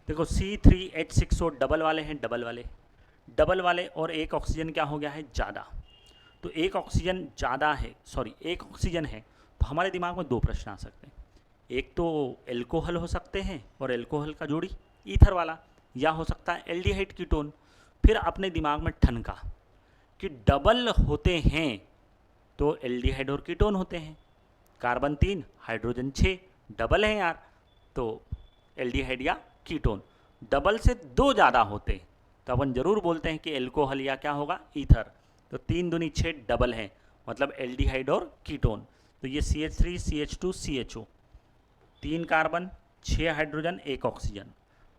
देखो C3H6 और डबल वाले हैं, डबल वाले और एक ऑक्सीजन क्या हो गया है? ज़्यादा। तो एक ऑक्सीजन ज़्यादा है, सॉरी एक ऑक्सीजन है, तो हमारे दिमाग में दो प्रश्न आ सकते हैं। एक तो एल्कोहल हो सकते हैं और एल्कोहल का जोड़ी ईथर वाला, या हो सकता है एल्डिहाइड कीटोन। फिर अपने दिमाग में ठनका कि डबल होते हैं तो एल्डिहाइड और कीटोन होते हैं, कार्बन 3 हाइड्रोजन 6, डबल है यार, तो एल्डिहाइड या कीटोन। डबल से दो ज़्यादा होते तो अपन जरूर बोलते हैं कि एल्कोहल या क्या होगा? ईथर। तो 3 दूनी 6, डबल है मतलब एल्डिहाइड और कीटोन। तो ये CH3 CH2 CHO, 3 carbon 6 hydrogen 1 oxygen,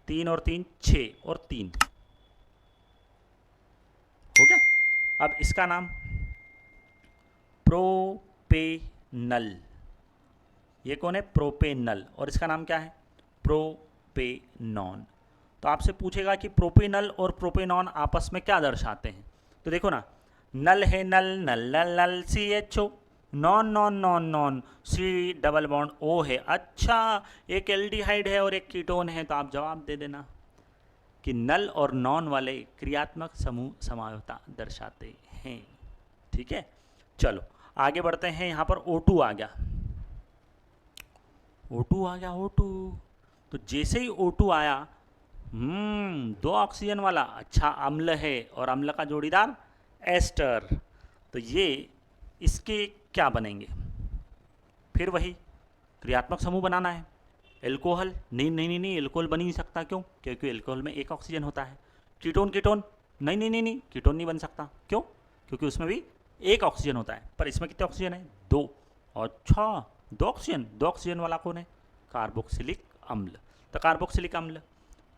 3 और 3 6 और 3 हो गया। अब इसका नाम प्रोपेनल, ये कौन है? प्रोपेनल। और इसका नाम क्या है? प्रोपेनॉन। तो आपसे पूछेगा कि प्रोपेनल और प्रोपेनॉन आपस में क्या दर्शाते हैं। तो देखो ना, नल है नल, नल नल नल CHO, non non non non C double bond O है। अच्छा, एक एल्डिहाइड है और एक कीटोन है, तो आप जवाब दे देना कि नल और नॉन वाले क्रियात्मक समूह समावयवता दर्शाते हैं। ठीक है, चलो आगे बढ़ते हैं। यहाँ पर O2 आ गया, O2 आ गया, O2। तो जैसे ही O2 आया, दो ऑक्सीजन वाला, अच्छा अम्ल है और अम्ल का जोड़ीदार एस्टर, तो ये इसके क्या बनेंगे? फिर वही क्रियात्मक समूह बनाना है। एल्कोहल नहीं नहीं नहीं नहीं, एल्कोहल बन ही नहीं सकता। क्यों? क्योंकि एल्कोहल में एक ऑक्सीजन होता है। कीटोन कीटोन नहीं नहीं नहीं नहीं, कीटोन नहीं बन सकता। क्यों? क्योंकि उसमें भी एक ऑक्सीजन होता है, पर इसमें कितने ऑक्सीजन है? दो। अच्छा, दो ऑक्सीजन वाला कौन है? कार्बोक्सिलिक अम्ल। तो कार्बोक्सिलिक अम्ल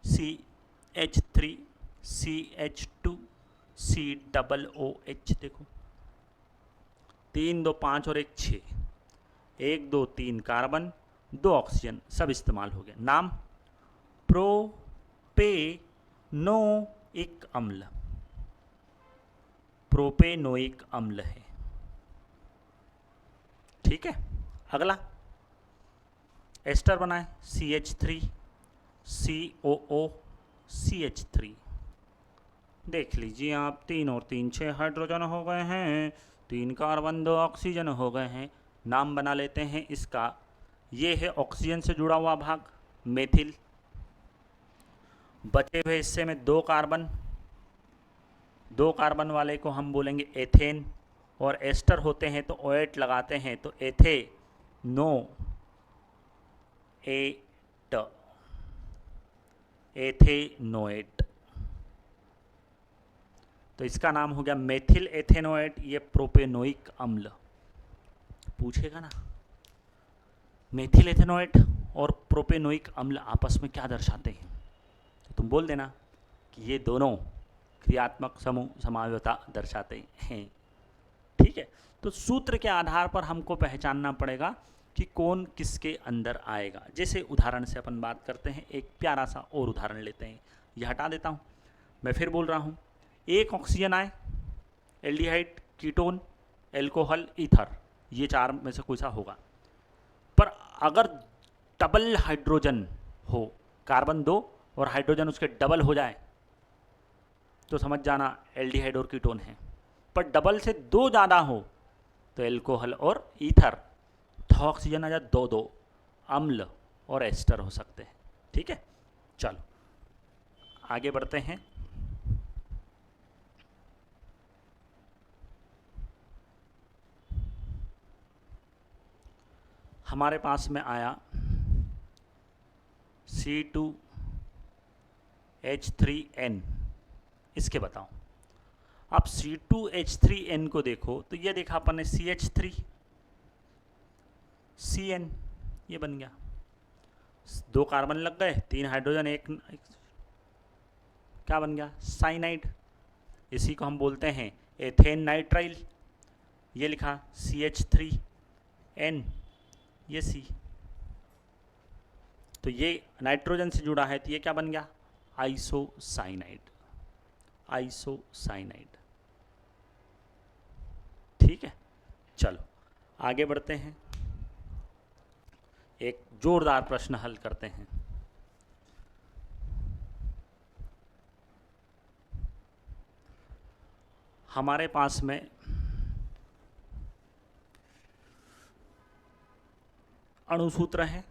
CH3 CH2 C double OH, देखो 3 2 5 और 1 6, 1 2 3 कार्बन, 2 ऑक्सीजन, सब इस्तेमाल हो गया। नाम प्रोपेनोइक अम्ल, प्रोपेनोइक अम्ल है। ठीक है, अगला एस्टर बनाए CH3 COO CH3, देख लीजिए आप, 3 और 3 6 हाइड्रोजन हो गए हैं, 3 कार्बन 2 ऑक्सीजन हो गए हैं। नाम बना लेते हैं इसका, ये है ऑक्सीजन से जुड़ा हुआ भाग मेथिल, बचे हुए हिस्से में 2 कार्बन वाले को हम बोलेंगे एथेन, और एस्टर होते हैं तो OH लगाते हैं, तो एथेनोएट, एथेनोएट। तो इसका नाम हो गया मेथिल एथेनोएट। ये प्रोपेनोइक अम्ल पूछेगा ना। मेथिल एथेनोएट और प्रोपेनोइक अम्ल आपस में क्या दर्शाते हैं, तो तुम बोल देना कि ये दोनों क्रियात्मक समूह समावयवता दर्शाते हैं। ठीक है, तो सूत्र के आधार पर हमको पहचानना पड़ेगा कि कौन किसके अंदर आएगा। जैसे उदाहरण से अपन बात करते हैं, एक प्यारा सा और उदाहरण लेते हैं। यह हटा देता हूँ, मैं फिर बोल रहा हूँ। एक ऑक्सीजन आए, एल्डिहाइड, कीटोन, एल्कोहल, ईथर, ये चार में से कोई सा होगा। पर अगर डबल हाइड्रोजन हो, कार्बन 2 और हाइड्रोजन उसके डबल हो जाए, तो समझ जाना एल्डिहाइड और कीटोन है। पर डबल से 2 ज़्यादा हो तो एल्कोहल और ईथर, तो ऑक्सीजन आ जाए 2-2, अम्ल और एस्टर हो सकते हैं। ठीक है, चलो आगे बढ़ते हैं। हमारे पास में आया C2H3N। इसके बताओ। अब C2H3N को देखो तो ये देखा अपन ने CH3 CN, ये बन गया। 2 कार्बन लग गए, 3 हाइड्रोजन, एक क्या बन गया, साइनाइड। इसी को हम बोलते हैं एथेन नाइट्राइल। ये लिखा CH3N, ये C, तो ये नाइट्रोजन से जुड़ा है, तो ये क्या बन गया, आइसोसाइनाइड। आइसोसाइनाइड। ठीक है, चलो आगे बढ़ते हैं। एक जोरदार प्रश्न हल करते हैं। हमारे पास में अणुसूत्र है।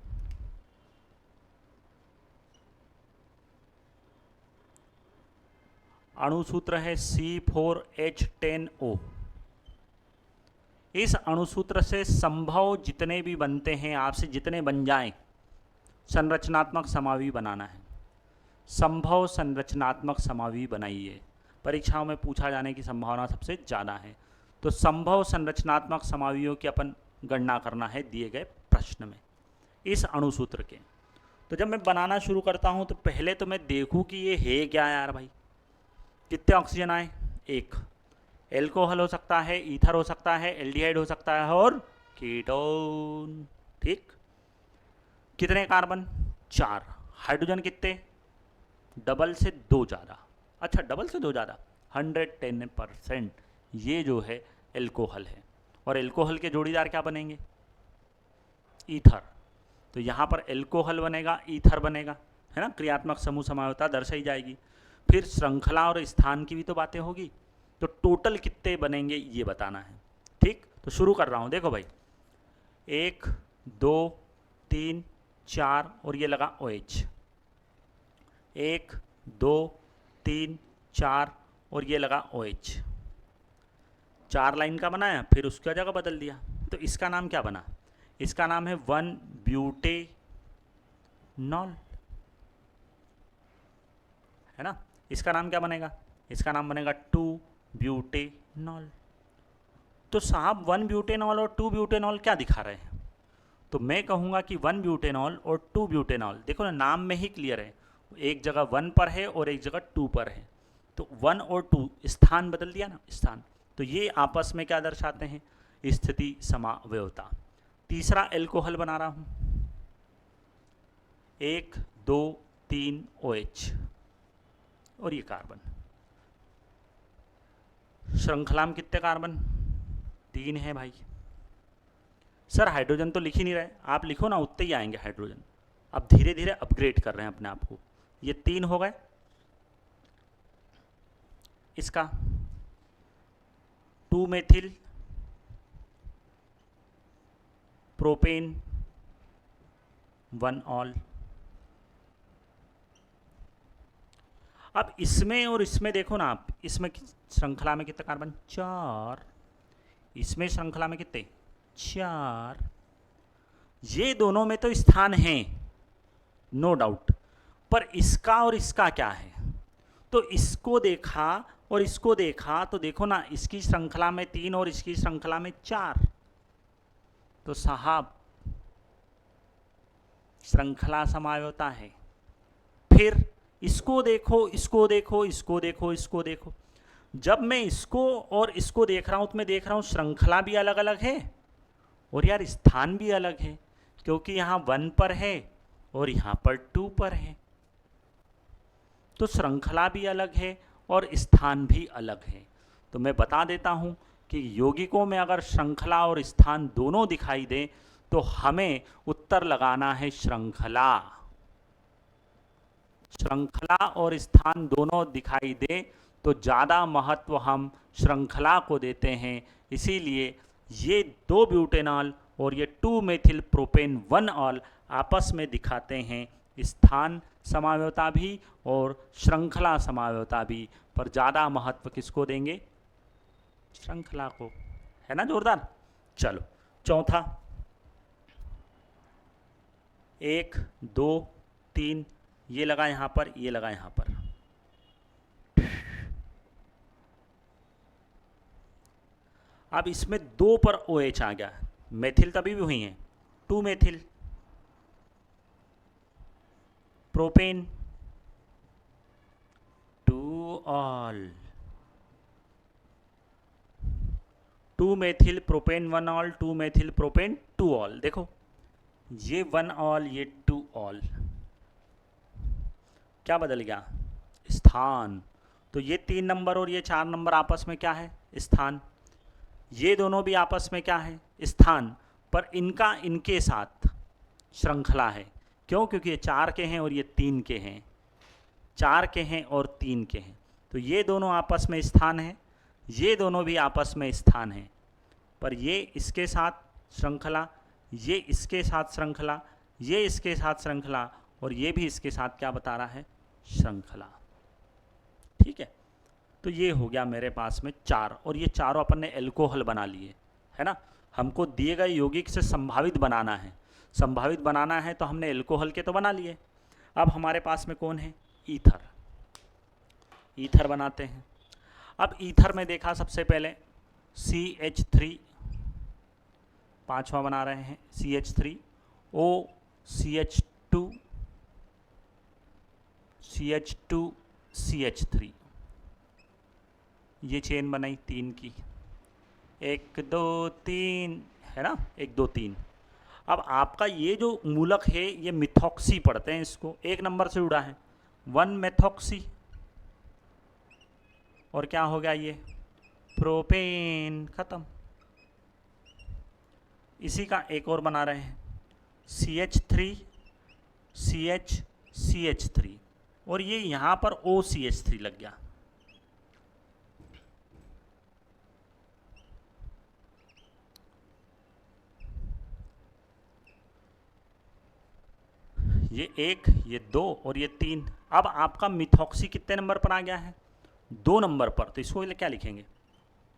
अणुसूत्र है C4H10O। इस अणुसूत्र से संभव जितने भी बनते हैं, आपसे जितने बन जाएं, संरचनात्मक समावयव बनाना है। संभव संरचनात्मक समावयव बनाइए, परीक्षाओं में पूछा जाने की संभावना सबसे ज़्यादा है। तो संभव संरचनात्मक समावयवों की अपन गणना करना है दिए गए प्रश्न में इस अणुसूत्र के। तो जब मैं बनाना शुरू करता हूं तो पहले तो मैं देखूं कि ये है क्या यार भाई। कितने ऑक्सीजन आए, 1। एल्कोहल हो सकता है, ईथर हो सकता है, एल्डिहाइड हो सकता है और कीटोन। ठीक, कितने कार्बन, 4। हाइड्रोजन कितने, डबल से 2 ज़्यादा। अच्छा, डबल से 2 ज़्यादा, 110%। ये जो है एल्कोहल है, और एल्कोहल के जोड़ीदार क्या बनेंगे, ईथर। तो यहाँ पर एल्कोहल बनेगा, ईथर बनेगा, है ना। क्रियात्मक समूह समावयवता दर्शाई जाएगी। फिर श्रृंखला और स्थान की भी तो बातें होगी। तो टोटल कितने बनेंगे ये बताना है। ठीक, तो शुरू कर रहा हूँ। देखो भाई, 1 2 3 4 और ये लगा OH। 1 2 3 4 और ये लगा OH। 4 लाइन का बनाया, फिर उसका जगह बदल दिया। तो इसका नाम क्या बना, इसका नाम है 1-ब्यूटेनॉल, है ना। इसका नाम क्या बनेगा, इसका नाम बनेगा 2-ब्यूटेनॉल। तो साहब 1-ब्यूटेनॉल और 2-ब्यूटेनॉल क्या दिखा रहे हैं, तो मैं कहूँगा कि 1-ब्यूटेनॉल और 2-ब्यूटेनॉल, देखो ना नाम में ही क्लियर है, एक जगह 1 पर है और एक जगह 2 पर है। तो 1 और 2 स्थान बदल दिया ना, स्थान। तो ये आपस में क्या दर्शाते हैं, स्थिति समावयवता। तीसरा एल्कोहल बना रहा हूँ, 1 2 3 OH और ये कार्बन। श्रृंखला में कितने कार्बन, 3 है भाई। सर हाइड्रोजन तो लिख ही नहीं रहे, आप लिखो ना, उतने ही आएंगे हाइड्रोजन। अब धीरे धीरे अपग्रेड कर रहे हैं अपने आप को। ये 3 हो गए। इसका 2 मेथिल प्रोपेन 1 ऑल। अब इसमें और इसमें देखो ना आप, इसमें श्रृंखला में कितने कार्बन, 4। इसमें श्रृंखला में कितने, 4। ये दोनों में तो स्थान है, नो डाउट, पर इसका और इसका क्या है, तो इसको देखा और इसको देखा तो देखो ना, इसकी श्रृंखला में 3 और इसकी श्रृंखला में 4, तो साहब श्रृंखला समायोता है। फिर इसको देखो, इसको देखो, इसको देखो, इसको देखो, जब मैं इसको और इसको देख रहा हूं तो मैं देख रहा हूं श्रृंखला भी अलग अलग है और यार स्थान भी अलग है, क्योंकि यहां 1 पर है और यहां पर 2 पर है, तो श्रृंखला भी अलग है और स्थान भी अलग है। तो मैं बता देता हूं कि यौगिकों में अगर श्रृंखला और स्थान दोनों दिखाई दे तो हमें उत्तर लगाना है श्रृंखला। श्रृंखला और स्थान दोनों दिखाई दे तो ज़्यादा महत्व हम श्रृंखला को देते हैं, इसीलिए ये 2 ब्यूटेनॉल और ये 2 मेथिल प्रोपेन 1 ऑल आपस में दिखाते हैं स्थान समायोता भी और श्रृंखला समायोता भी, पर ज़्यादा महत्व किसको देंगे, श्रृंखला को, है ना जोरदार। चलो चौथा, 1 2 3 ये लगा यहाँ पर, ये लगा यहाँ पर, अब इसमें 2 पर OH आ गया, मेथिल तभी भी हुई हैं, 2 methyl propane 2 all, 2 methyl propane 1 all, 2 methyl propane 2 all. देखो ये 1 ऑल, ये 2 ऑल, क्या बदल गया, स्थान। तो ये 3 नंबर और ये 4 नंबर आपस में क्या है, स्थान। ये दोनों भी आपस में क्या है, स्थान, पर इनका इनके साथ श्रृंखला है। क्यों, क्योंकि ये 4 के हैं और ये 3 के हैं, 4 के हैं और 3 के हैं, तो ये दोनों आपस में स्थान है, ये दोनों भी आपस में स्थान है, पर ये इसके साथ श्रृंखला, ये इसके साथ श्रृंखला, ये इसके साथ श्रृंखला और ये भी इसके साथ क्या बता रहा है, श्रृंखला। ठीक है, तो ये हो गया मेरे पास में 4, और ये चारों अपन ने एल्कोहल बना लिए, है ना। हमको दिए गए यौगिक से संभावित बनाना है, संभावित बनाना है तो हमने एल्कोहल के तो बना लिए। अब हमारे पास में कौन है, ईथर, ईथर बनाते हैं। अब ईथर में देखा सबसे पहले CH3, 5वां बना रहे हैं CH3, O CH2, CH2 CH3, ये चेन बनाई 3 की, 1 2 3, है ना, 1 2 3। अब आपका ये जो मूलक है ये मिथॉक्सी पढ़ते हैं, इसको 1 नंबर से जुड़ा है, 1 मेथॉक्सी, और क्या हो गया ये प्रोपेन, खत्म। इसी का एक और बना रहे हैं CH3 CH CH3, और ये यहाँ पर OCH3 लग गया। ये 1, ये 2 और ये 3। अब आपका मिथॉक्सी कितने नंबर पर आ गया है, 2 नंबर पर, तो इसको क्या लिखेंगे,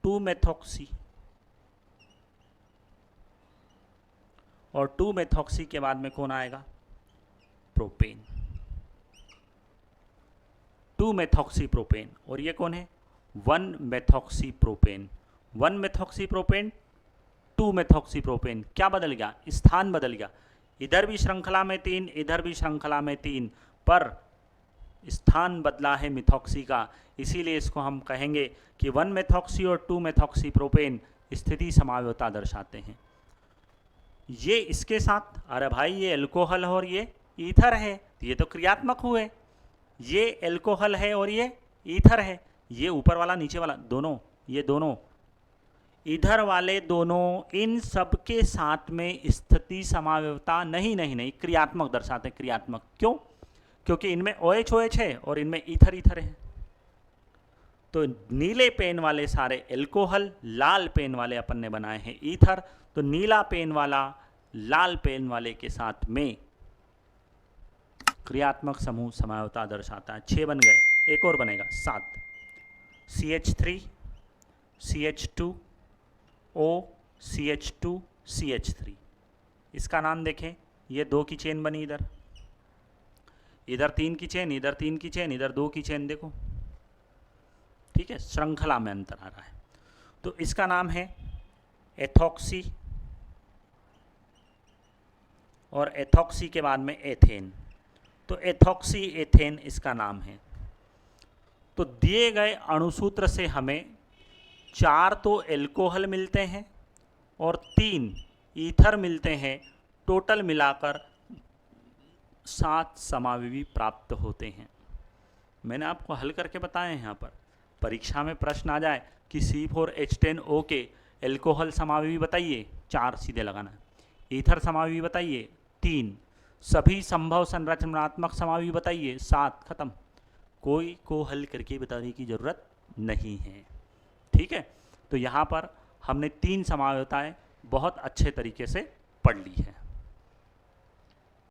2 मेथॉक्सी, और 2 मेथॉक्सी के बाद में कौन आएगा, प्रोपेन, 2 मेथॉक्सी प्रोपेन, और ये कौन है, 1 methoxy propane, 1 methoxy propane, 2 methoxy propane. क्या बदल गया, स्थान बदल गया, इधर भी श्रृंखला में 3, इधर भी श्रृंखला में 3, पर स्थान बदला है मिथॉक्सी का, इसीलिए इसको हम कहेंगे कि 1 मेथॉक्सी और 2 मेथॉक्सी प्रोपेन स्थिति समायोता दर्शाते हैं। ये इसके साथ, अरे भाई ये एल्कोहल और ये ईथर है, ये तो क्रियात्मक हुए, ये एल्कोहल है और ये ईथर है, ये ऊपर वाला नीचे वाला दोनों, ये दोनों इधर वाले दोनों, इन सब के साथ में स्थिति समायोता नहीं क्रियात्मक दर्शाते हैं, क्रियात्मक। क्यों, क्योंकि इनमें OH OH है और इनमें ईथर ईथर है। तो नीले पेन वाले सारे एल्कोहल, लाल पेन वाले अपन ने बनाए हैं ईथर, तो नीला पेन वाला लाल पेन वाले के साथ में क्रियात्मक समूह समायोता दर्शाता है। 6 बन गए, एक और बनेगा 7, CH3 CH2 O CH2 CH3, इसका नाम देखें, ये 2 की चेन बनी इधर, इधर 3 की चेन, इधर 3 की चेन, इधर 2 की चेन, देखो ठीक है, श्रृंखला में अंतर आ रहा है। तो इसका नाम है एथॉक्सी, और एथॉक्सी के बाद में एथेन। तो एथॉक्सी एथेन इसका नाम है। तो दिए गए अणुसूत्र से हमें 4 तो एल्कोहल मिलते हैं और 3 ईथर मिलते हैं, टोटल मिलाकर 7 समाविवी प्राप्त होते हैं। मैंने आपको हल करके बताया यहाँ पर। परीक्षा में प्रश्न आ जाए कि C4H10O के एल्कोहल समाविवी बताइए, 4 सीधे लगाना। ईथर समाविवी बताइए, 3। सभी संभव संरचनात्मक समाविवी बताइए, 7। खत्म। कोई को हल करके बताने की ज़रूरत नहीं है। ठीक है, तो यहाँ पर हमने 3 समावयवताएं बहुत अच्छे तरीके से पढ़ ली है।